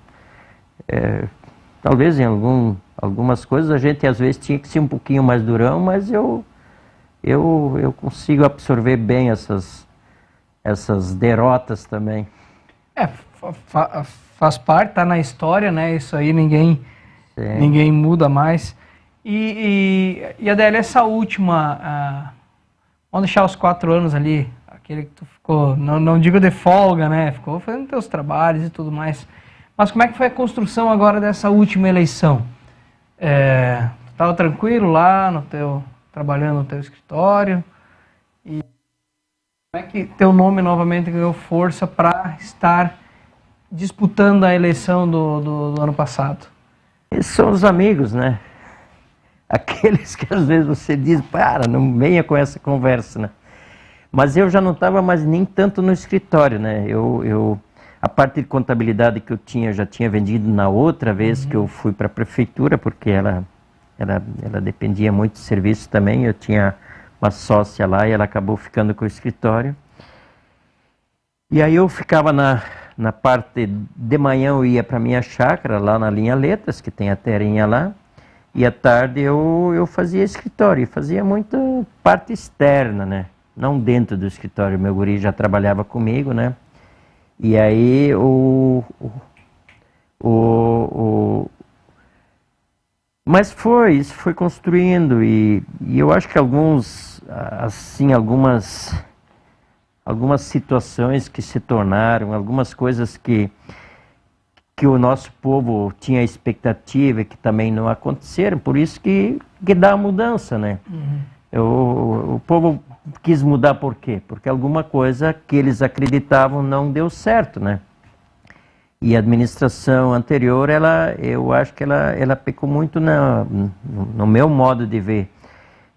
S4: Talvez em algumas coisas a gente às vezes tinha que ser um pouquinho mais durão, mas eu consigo absorver bem essas derrotas também.
S2: Faz parte, tá na história, né? Isso aí ninguém muda mais. E Adélio, essa última, vamos deixar os 4 anos ali, aquele que tu ficou, não digo de folga, né? Ficou fazendo teus trabalhos e tudo mais. Mas como é que foi a construção agora dessa última eleição? Tu estava tranquilo lá trabalhando no teu escritório? E como é que teu nome novamente ganhou força para estar disputando a eleição do ano passado?
S4: Esses são os amigos, né? Aqueles que às vezes você diz, não venha com essa conversa, né? Mas eu já não estava mais nem tanto no escritório, né? A parte de contabilidade que eu já tinha vendido na outra vez que eu fui para a prefeitura, porque ela dependia muito de serviço também. Eu tinha uma sócia lá e ela acabou ficando com o escritório. E aí eu ficava na parte de manhã, eu ia para minha chácara lá na linha Letras, que tem a terrinha lá. E à tarde eu fazia escritório, fazia muita parte externa, né? Não dentro do escritório. Meu guri já trabalhava comigo, né? E aí mas isso foi construindo e eu acho que algumas situações que se tornaram, algumas coisas que o nosso povo tinha expectativa e que também não aconteceram, por isso que dá a mudança, né? O povo quis mudar por quê? Porque alguma coisa que eles acreditavam não deu certo, né? E a administração anterior, eu acho que ela pecou muito no meu modo de ver,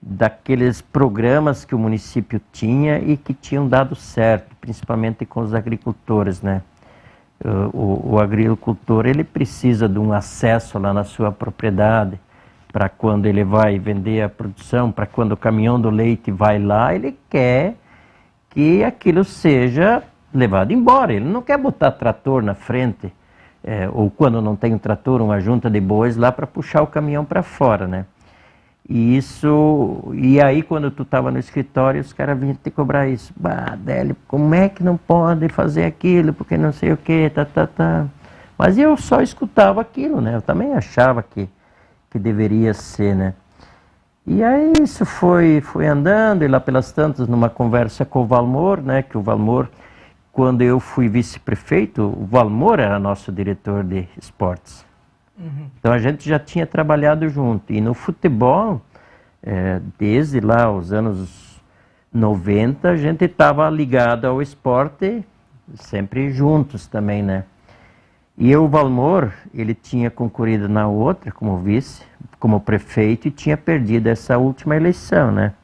S4: daqueles programas que o município tinha e que tinham dado certo, principalmente com os agricultores, né? O agricultor, ele precisa de um acesso lá na sua propriedade, para quando ele vai vender a produção, para quando o caminhão do leite vai lá, ele quer que aquilo seja levado embora. Ele não quer botar trator na frente, ou quando não tem um trator, uma junta de bois lá para puxar o caminhão para fora, né? E aí quando tu estava no escritório, os caras vinham te cobrar isso. Adélio, como é que não pode fazer aquilo, porque não sei o que, Mas eu só escutava aquilo, né? Eu também achava que deveria ser, né? E aí isso foi andando, e lá pelas tantas, numa conversa com o Valmor, né? Que o Valmor, quando eu fui vice-prefeito, o Valmor era nosso diretor de esportes. Então a gente já tinha trabalhado junto. E no futebol, desde lá os anos 90, a gente estava ligado ao esporte, sempre juntos também, né? E o Valmor, ele tinha concorrido na outra como vice, como prefeito, e tinha perdido essa última eleição, né?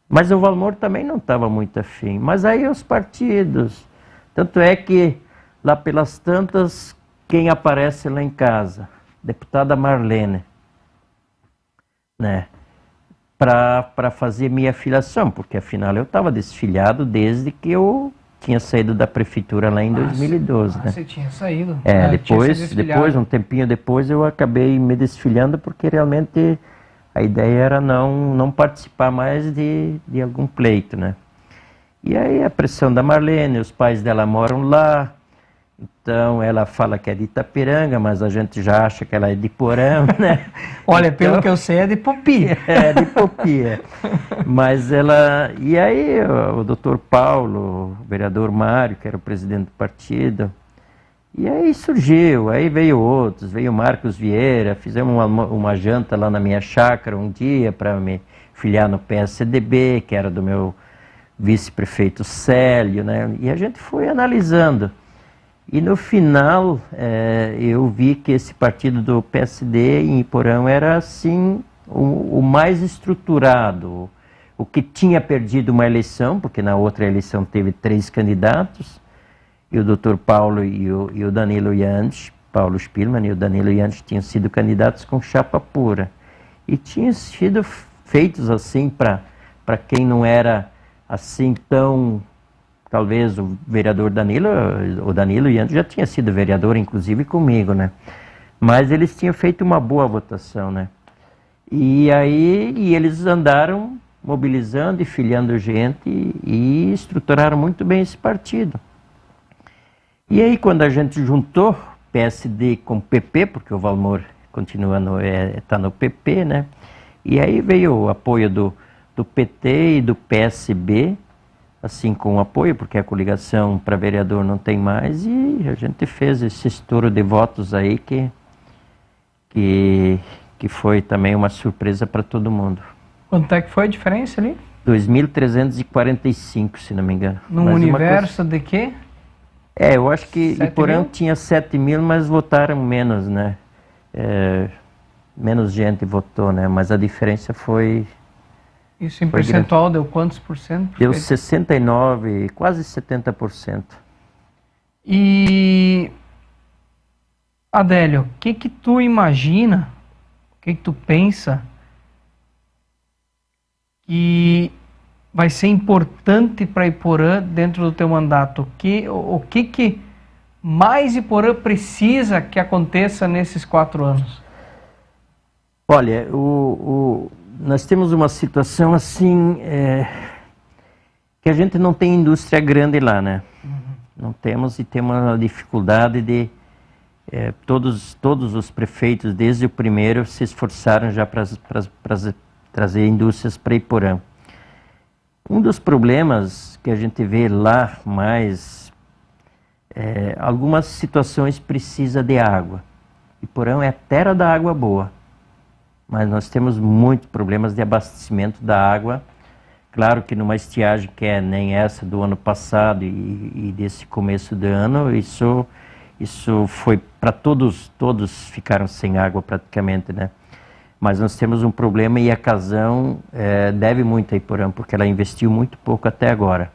S4: Mas o Valmor também não estava muito afim. Mas aí os partidos, tanto é que lá pelas tantas, quem aparece lá em casa? Deputada Marlene, né? Para fazer minha filiação, porque afinal eu estava desfiliado desde que eu tinha saído da prefeitura lá em 2012, né? Você
S2: tinha saído.
S4: Depois, um tempinho depois, eu acabei me desfiliando porque realmente a ideia era não participar mais de algum pleito, né? E aí a pressão da Marlene, os pais dela moram lá, então ela fala que é de Itapiranga, mas a gente já acha que ela é de Porã, né?
S2: Olha, então, pelo que eu sei, é de Popi.
S4: É, de Popi, Mas ela... E aí o doutor Paulo, o vereador Mário, que era o presidente do partido, E aí surgiu, aí veio outros, veio o Marcos Vieira, fizemos uma janta lá na minha chácara um dia para me filiar no PSDB, que era do meu vice-prefeito Célio, né? E a gente foi analisando. E no final eu vi que esse partido do PSD em Iporã era assim o mais estruturado, o que tinha perdido uma eleição, porque na outra eleição teve 3 candidatos, e o Dr. Paulo e o Danilo Yandes, Paulo Spillmann e o Danilo Yandes tinham sido candidatos com chapa pura. E tinham sido feitos assim para quem não era assim tão... Talvez o vereador o Danilo Yandes já tinha sido vereador, inclusive comigo, né? Mas eles tinham feito uma boa votação, né? E aí eles andaram mobilizando e filiando gente e estruturaram muito bem esse partido. E aí quando a gente juntou PSD com PP, porque o Valmor continua tá no PP, né? E aí veio o apoio do PT e do PSB, assim com apoio, porque a coligação para vereador não tem mais, e a gente fez esse estouro de votos aí que foi também uma surpresa para todo mundo.
S2: Quanto é que foi a diferença ali?
S4: 2.345, se não me engano.
S2: Num universo de quê?
S4: Eu acho que Iporã tinha 7.000, mas votaram menos, né? Menos gente votou, né? Mas a diferença foi...
S2: Isso em percentual deu quantos por cento?
S4: Deu 69%, quase 70%.
S2: E, Adélio, o que tu imagina, o que tu pensa que vai ser importante para Iporã dentro do teu mandato? O que mais Iporã precisa que aconteça nesses 4 anos?
S4: Olha, nós temos uma situação assim, que a gente não tem indústria grande lá, né? Uhum. Não temos, e temos uma dificuldade de... todos os prefeitos, desde o primeiro, se esforçaram já para trazer indústrias para Iporã. Um dos problemas que a gente vê lá mais, algumas situações precisa de água. Iporã é a terra da água boa, mas nós temos muitos problemas de abastecimento da água. Claro que numa estiagem que nem essa do ano passado e desse começo do ano, isso foi para todos ficaram sem água praticamente, né? Mas nós temos um problema, e a Casão deve muito a Iporã, porque ela investiu muito pouco até agora.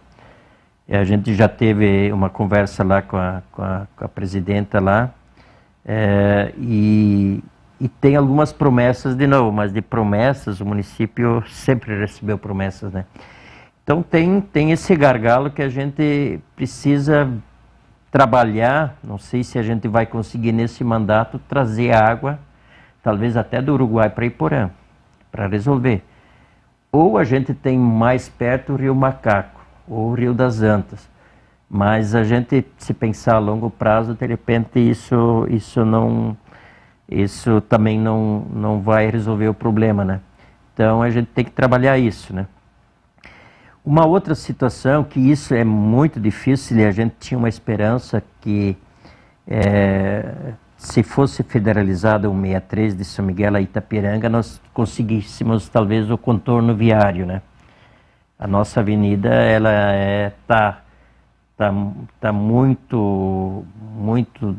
S4: A gente já teve uma conversa lá com a presidenta lá, e tem algumas promessas de novo, mas de promessas o município sempre recebeu promessas, né? Então tem esse gargalo que a gente precisa trabalhar. Não sei se a gente vai conseguir nesse mandato trazer água, talvez até do Uruguai para Iporã, para resolver. Ou a gente tem mais perto o Rio Macaco, ou o Rio das Antas. Mas a gente, se pensar a longo prazo, de repente isso também não vai resolver o problema, né? Então a gente tem que trabalhar isso, né? Uma outra situação, que isso é muito difícil, e a gente tinha uma esperança que se fosse federalizado o 63 de São Miguel a Itapiranga, nós conseguíssemos talvez o contorno viário, né? A nossa avenida, ela tá muito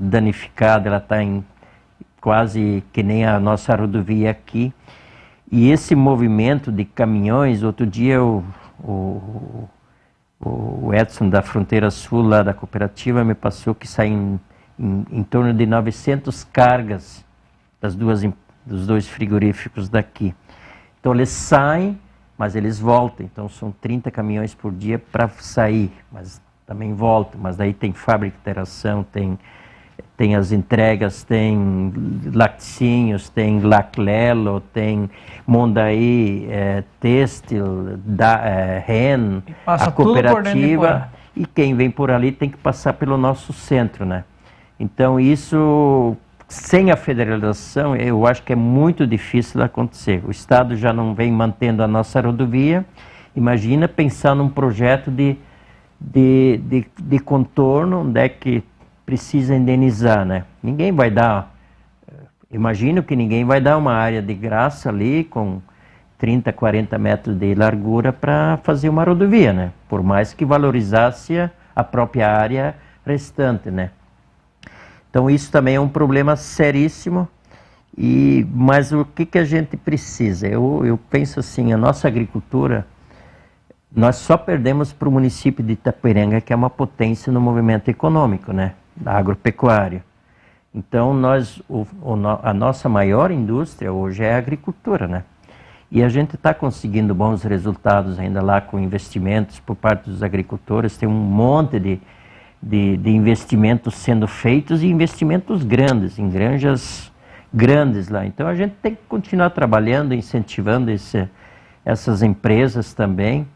S4: danificada, ela está quase que nem a nossa rodovia aqui. E esse movimento de caminhões, outro dia o Edson da Fronteira Sul, lá da cooperativa, me passou que saem em torno de 900 cargas dos 2 frigoríficos daqui. Então eles saem, mas eles voltam. Então são 30 caminhões por dia para sair, mas também voltam. Mas daí tem fábrica de ração, tem as entregas, tem Laticínios, tem Laclelo, tem Mondaí, Têxtil, REN, a cooperativa, e quem vem por ali tem que passar pelo nosso centro, né? Então isso, sem a federalização, eu acho que é muito difícil acontecer. O Estado já não vem mantendo a nossa rodovia. Imagina pensar num projeto de contorno, onde é que precisa indenizar, né? Ninguém vai dar, imagino que ninguém vai dar uma área de graça ali com 30, 40 metros de largura para fazer uma rodovia, né? Por mais que valorizasse a própria área restante, né? Então isso também é um problema seríssimo, mas o que a gente precisa? Eu penso assim, a nossa agricultura, nós só perdemos para o município de Itapiranga, que é uma potência no movimento econômico, né? Agropecuário. Então a nossa maior indústria hoje é a agricultura, né? E a gente está conseguindo bons resultados ainda lá com investimentos por parte dos agricultores, tem um monte de investimentos sendo feitos e investimentos grandes, em granjas grandes lá. Então a gente tem que continuar trabalhando, incentivando essas empresas também,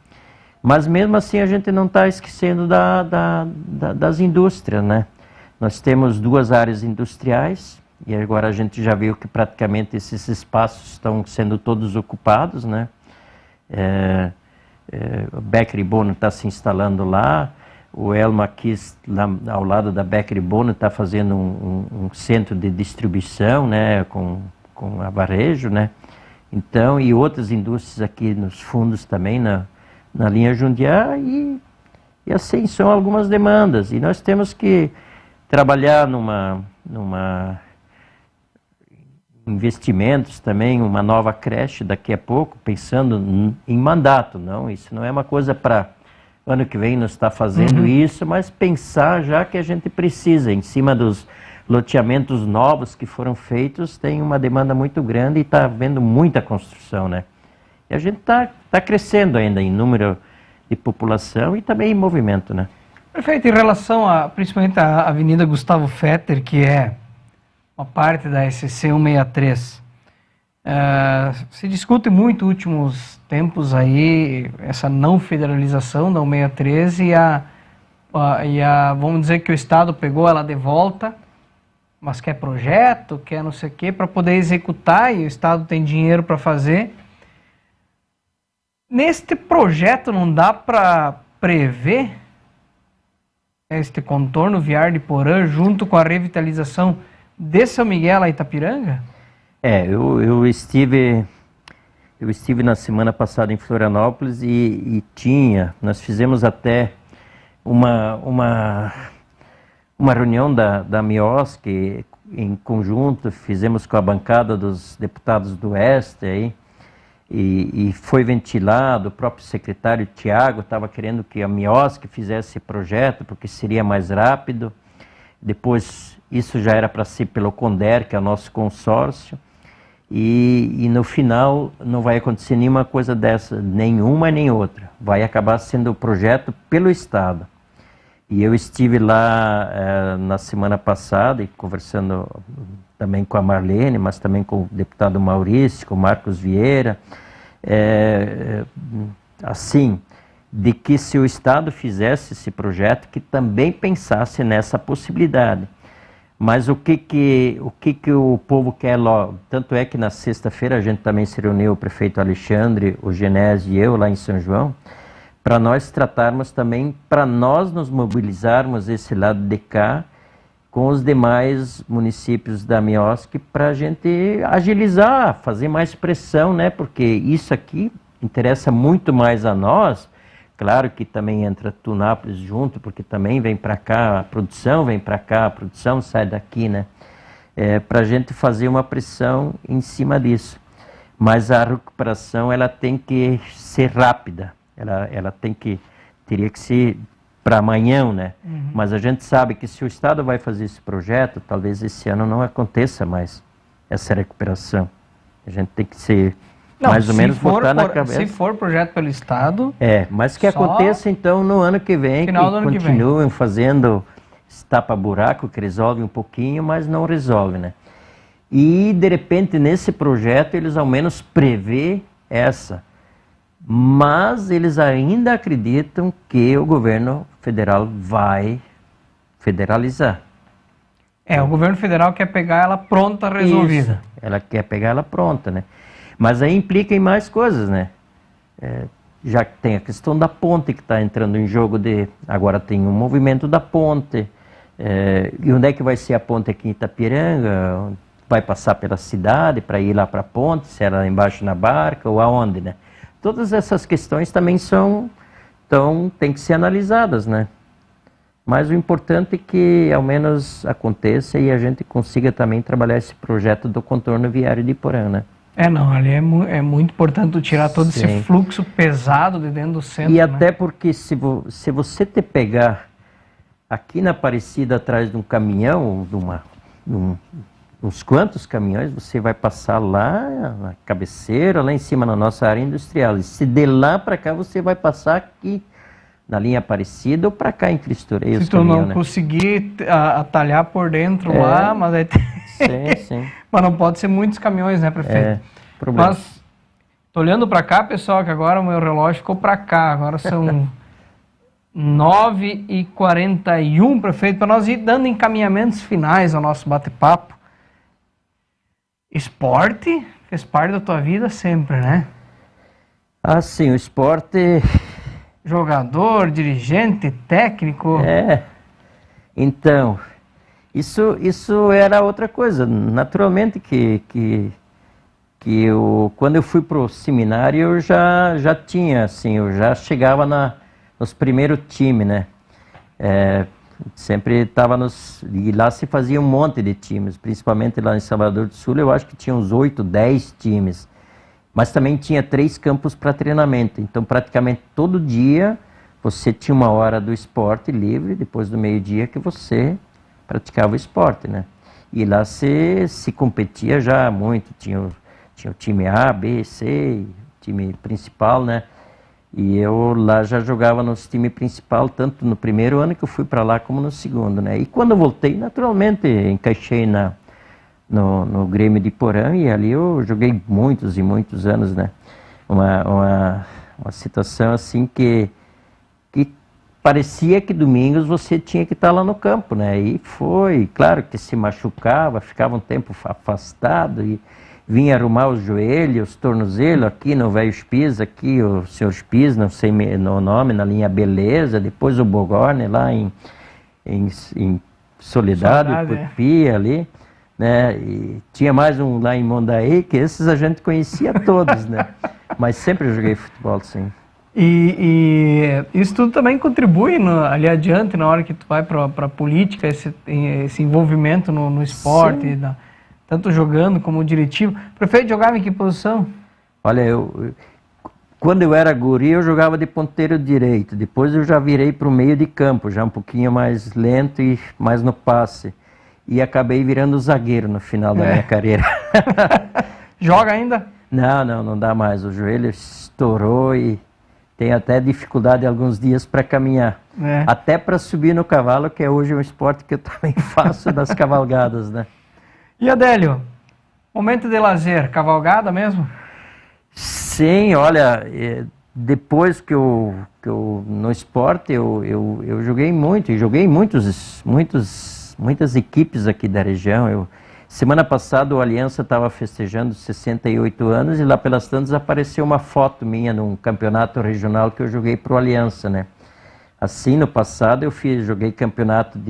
S4: mas mesmo assim a gente não está esquecendo das indústrias, né? Nós temos 2 áreas industriais e agora a gente já viu que praticamente esses espaços estão sendo todos ocupados, né? O Becker Bono está se instalando lá, o Elma Kiss, lá ao lado da Becker Bono, está fazendo um centro de distribuição, né? Com a varejo, né? Então, e outras indústrias aqui nos fundos também, na linha Jundiaí, e assim são algumas demandas, e nós temos que trabalhar numa investimentos também, uma nova creche daqui a pouco, pensando em mandato, não, isso não é uma coisa para ano que vem nós está fazendo isso, mas pensar já que a gente precisa, em cima dos loteamentos novos que foram feitos, tem uma demanda muito grande e está havendo muita construção, né? E a gente tá crescendo ainda em número de população e também em movimento, né?
S2: Prefeito, em relação principalmente à Avenida Gustavo Fetter, que é uma parte da SC 163, se discute muito nos últimos tempos aí essa não federalização da 163 vamos dizer que o Estado pegou ela de volta, mas quer projeto, quer não sei o quê, para poder executar, e o Estado tem dinheiro para fazer. Neste projeto não dá para prever este contorno viário de Porã junto com a revitalização de São Miguel a Itapiranga?
S4: Eu estive na semana passada em Florianópolis e nós fizemos até uma reunião da MIOSC em conjunto, fizemos com a bancada dos deputados do Oeste aí, e foi ventilado, o próprio secretário Tiago estava querendo que a MIOSC fizesse esse projeto, porque seria mais rápido. Depois, isso já era para ser pelo CONDER, que é o nosso consórcio, e no final não vai acontecer nenhuma coisa dessa, nenhuma nem outra. Vai acabar sendo o projeto pelo Estado. E eu estive lá na semana passada, e conversando também com a Marlene, mas também com o deputado Maurício, com o Marcos Vieira, assim, de que se o Estado fizesse esse projeto, que também pensasse nessa possibilidade. Mas o que o povo quer logo? Tanto é que na sexta-feira a gente também se reuniu, o prefeito Alexandre, o Genésio e eu lá em São João, para nós tratarmos também, para nós nos mobilizarmos esse lado de cá, com os demais municípios da MIOSC, para a gente agilizar, fazer mais pressão, né? Porque isso aqui interessa muito mais a nós. Claro que também entra Tunápolis junto, porque também vem para cá, a produção vem para cá, a produção sai daqui, né? Para a gente fazer uma pressão em cima disso. Mas a recuperação, ela tem que ser rápida, ela teria que ser para amanhã, né? Mas a gente sabe que se o Estado vai fazer esse projeto, talvez esse ano não aconteça mais essa recuperação. A gente tem que ser... mais ou menos botar na cabeça.
S2: Se for projeto pelo Estado...
S4: mas que aconteça então no ano que vem, que continuem fazendo esse tapa-buraco, que resolve um pouquinho, mas não resolve, né? E, de repente, nesse projeto, eles ao menos prevê essa. Mas eles ainda acreditam que o governo federal vai federalizar.
S2: O governo federal quer pegar ela pronta, resolvida.
S4: Isso, ela quer pegar ela pronta, né? Mas aí implica em mais coisas, né? Já que tem a questão da ponte que está entrando em jogo, agora tem o movimento da ponte, E onde é que vai ser a ponte aqui em Itapiranga? Vai passar pela cidade para ir lá para a ponte, se era lá embaixo na barca ou aonde, né? Todas essas questões também tem que ser analisadas, né? Mas o importante é que ao menos aconteça e a gente consiga também trabalhar esse projeto do contorno viário de Iporã, né?
S2: Não, ali é muito importante tu tirar todo esse fluxo pesado de dentro do centro,
S4: e até porque se você te pegar aqui na Aparecida atrás de um caminhão, uns quantos caminhões, você vai passar lá na cabeceira, lá em cima na nossa área industrial. E se de lá para cá, você vai passar aqui na linha Aparecida ou para cá em Cristoreio.
S2: Se tu não conseguir atalhar por dentro lá, mas aí
S4: sim.
S2: Mas não pode ser muitos caminhões, né, prefeito?
S4: Problema.
S2: Mas, tô olhando para cá, pessoal, que agora o meu relógio ficou para cá. Agora são 9h41, prefeito, para nós ir dando encaminhamentos finais ao nosso bate-papo. Esporte fez parte da tua vida sempre, né?
S4: Ah, sim, o esporte...
S2: Jogador, dirigente, técnico...
S4: Então, isso era outra coisa. Naturalmente que quando eu fui pro seminário, eu já tinha, assim, eu já chegava nos primeiros times, né? Sempre estava e lá se fazia um monte de times, principalmente lá em Salvador do Sul, eu acho que tinha uns 8, 10 times. Mas também tinha 3 campos para treinamento, então praticamente todo dia você tinha uma hora do esporte livre, depois do meio-dia que você praticava o esporte, né? E lá se competia já muito, tinha o time A, B, C, time principal, né? E eu lá já jogava no time principal, tanto no primeiro ano que eu fui para lá, como no segundo, né? E quando eu voltei, naturalmente, encaixei no Grêmio de Iporã, e ali eu joguei muitos e muitos anos, né? Uma situação assim que parecia que domingos você tinha que estar lá no campo, né? E foi, claro que se machucava, ficava um tempo afastado e vinha arrumar os joelhos, os tornozelos, aqui no Velho Spies, aqui o Sr. Spies, não sei o nome, na linha Beleza, depois o Bogorne lá em Soledade, Pia ali, né? E tinha mais um lá em Mondaí, que esses a gente conhecia todos, né? Mas sempre joguei futebol, sim.
S2: E isso tudo também contribui ali adiante, na hora que tu vai para a política, esse envolvimento no esporte, tanto jogando como diretivo. Prefeito, jogava em que posição?
S4: Olha, quando eu era guri, eu jogava de ponteiro direito. Depois eu já virei para o meio de campo, já um pouquinho mais lento e mais no passe. E acabei virando zagueiro no final da minha carreira.
S2: Joga ainda?
S4: Não dá mais. O joelho estourou e tenho até dificuldade alguns dias para caminhar. Até para subir no cavalo, que é hoje um esporte que eu também faço das cavalgadas, né?
S2: E Adélio, momento de lazer, cavalgada mesmo?
S4: Sim, olha, depois que eu no esporte eu joguei muito, e joguei muitas equipes aqui da região. Semana passada o Aliança estava festejando 68 anos e lá pelas tantas apareceu uma foto minha num campeonato regional que eu joguei para o Aliança, né? Assim, no passado joguei campeonato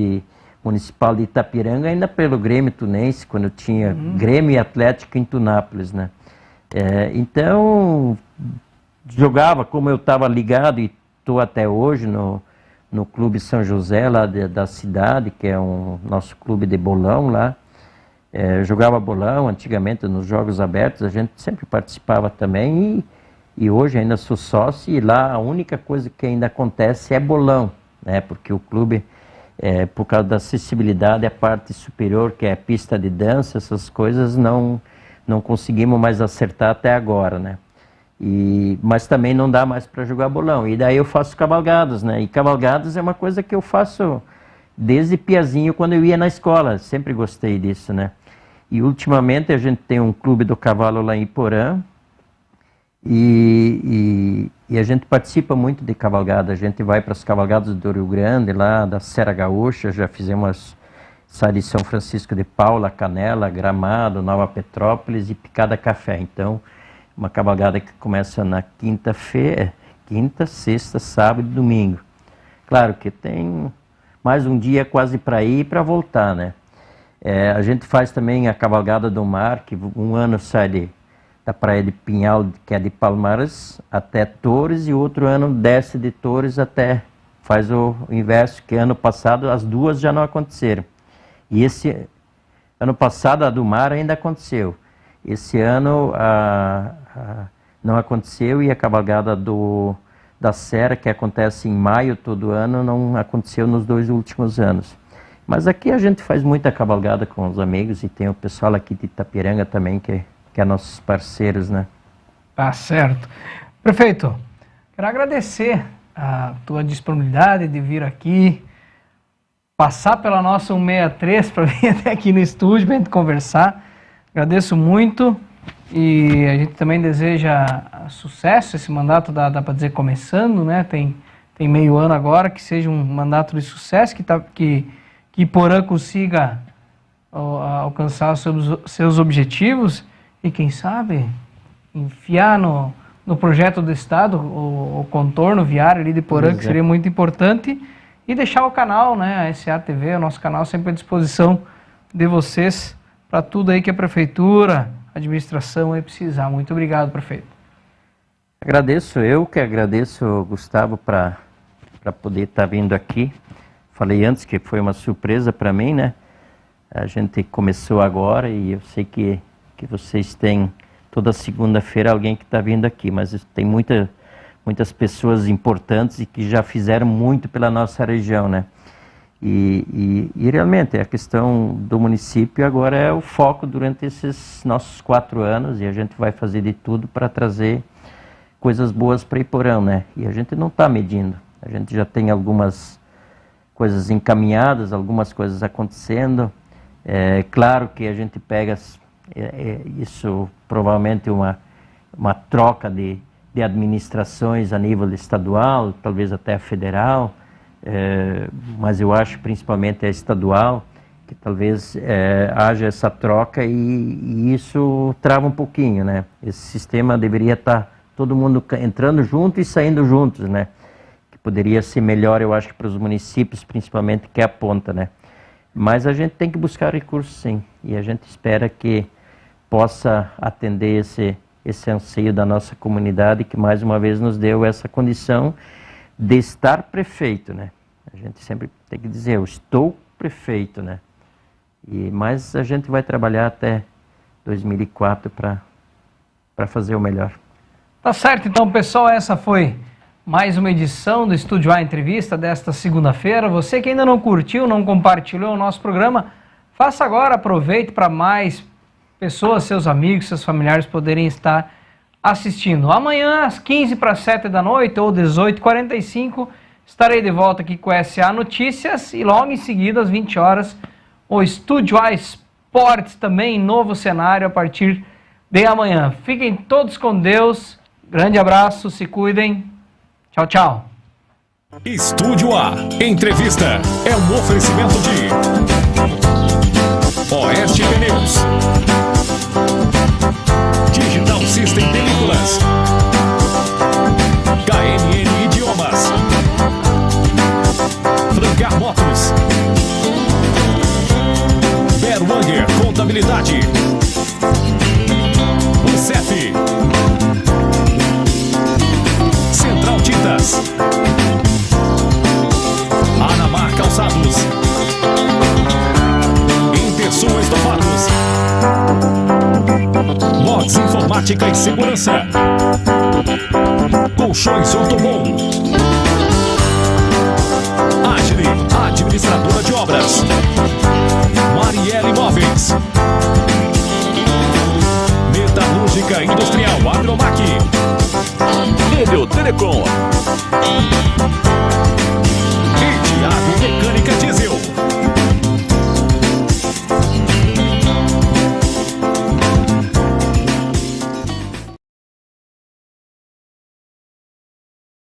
S4: municipal de Itapiranga ainda pelo Grêmio Tunense, quando eu tinha Grêmio e Atlético em Tunápolis, né? Então, jogava, como eu estava ligado e estou até hoje no Clube São José, lá da cidade, que é nosso clube de bolão lá. Jogava bolão antigamente nos Jogos Abertos, a gente sempre participava também e hoje ainda sou sócio, e lá a única coisa que ainda acontece é bolão, né? Porque o clube, por causa da acessibilidade, a parte superior, que é a pista de dança, essas coisas não conseguimos mais acertar até agora, né? Mas também não dá mais para jogar bolão. E daí eu faço cavalgadas, né? E cavalgadas é uma coisa que eu faço desde piazinho, quando eu ia na escola. Sempre gostei disso, né? E ultimamente a gente tem um clube do cavalo lá em Iporã. E a gente participa muito de cavalgada. A gente vai para as cavalgadas do Rio Grande, lá da Serra Gaúcha. Já fizemos sai de São Francisco de Paula, Canela, Gramado, Nova Petrópolis e Picada Café. Então, uma cavalgada que começa na quinta, sexta, sábado e domingo. Claro que tem mais um dia quase para ir e para voltar, né? A gente faz também a Cavalgada do Mar, que um ano sai da Praia de Pinhal, que é de Palmares, até Torres, e outro ano desce de Torres até, faz o inverso, que ano passado as duas já não aconteceram. E esse ano passado a do Mar ainda aconteceu. Esse ano não aconteceu, e a Cavalgada da Serra, que acontece em maio todo ano, não aconteceu nos 2 últimos anos. Mas aqui a gente faz muita cavalgada com os amigos, e tem o pessoal aqui de Itapiranga também, que é nossos parceiros, né?
S2: Tá certo. Prefeito, quero agradecer a tua disponibilidade de vir aqui, passar pela nossa 163 para vir até aqui no estúdio para a gente conversar. Agradeço muito, e a gente também deseja sucesso. Esse mandato dá para dizer começando, né? Tem meio ano agora, que seja um mandato de sucesso, que Iporã consiga alcançar os seus objetivos e, quem sabe, enfiar no projeto do Estado o contorno viário ali de Iporã, que seria muito importante, e deixar o canal, né, a SA TV, o nosso canal, sempre à disposição de vocês para tudo aí que a Prefeitura, a administração aí precisar. Muito obrigado, prefeito.
S4: Eu que agradeço, Gustavo, para poder estar vindo aqui. Falei antes que foi uma surpresa para mim, né? A gente começou agora, e eu sei que vocês têm toda segunda-feira alguém que está vindo aqui, mas tem muitas pessoas importantes e que já fizeram muito pela nossa região, né? E realmente a questão do município agora é o foco durante esses nossos 4 anos, e a gente vai fazer de tudo para trazer coisas boas para Iporã, né? E a gente não está medindo, a gente já tem algumas coisas encaminhadas, algumas coisas acontecendo. Claro que a gente pega isso, provavelmente uma troca de administrações a nível estadual, talvez até federal, mas eu acho principalmente a estadual, que talvez haja essa troca, e isso trava um pouquinho, né? Esse sistema deveria estar todo mundo entrando junto e saindo juntos, né? Poderia ser melhor, eu acho, que para os municípios, principalmente, que é a ponta, né? Mas a gente tem que buscar recursos, sim, e a gente espera que possa atender esse anseio da nossa comunidade, que mais uma vez nos deu essa condição de estar prefeito, né? A gente sempre tem que dizer, eu estou prefeito, né? Mas a gente vai trabalhar até 2004 para fazer o melhor.
S2: Tá certo, então, pessoal, essa foi mais uma edição do Estúdio A Entrevista desta segunda-feira. Você que ainda não curtiu, não compartilhou o nosso programa, faça agora, aproveite para mais pessoas, seus amigos, seus familiares poderem estar assistindo. Amanhã, às 6:45 da noite ou 18h45, estarei de volta aqui com o SA Notícias, e logo em seguida, às 20 horas, o Estúdio A Esportes, também em novo cenário a partir de amanhã. Fiquem todos com Deus, grande abraço, se cuidem. Tchau, tchau.
S1: Estúdio A Entrevista é um oferecimento de Oeste Pneus, Digital System Películas, KNN Idiomas, Francar Motos, Berwanger Contabilidade, UCEF, Central Tintas, Anamar Calçados, Intersul Estofados, Mods Informática e Segurança, Colchões Ortobon, Agile, administradora de obras, Marielle Imóveis, Metalúrgica Industrial Agromac, Helio Telecom.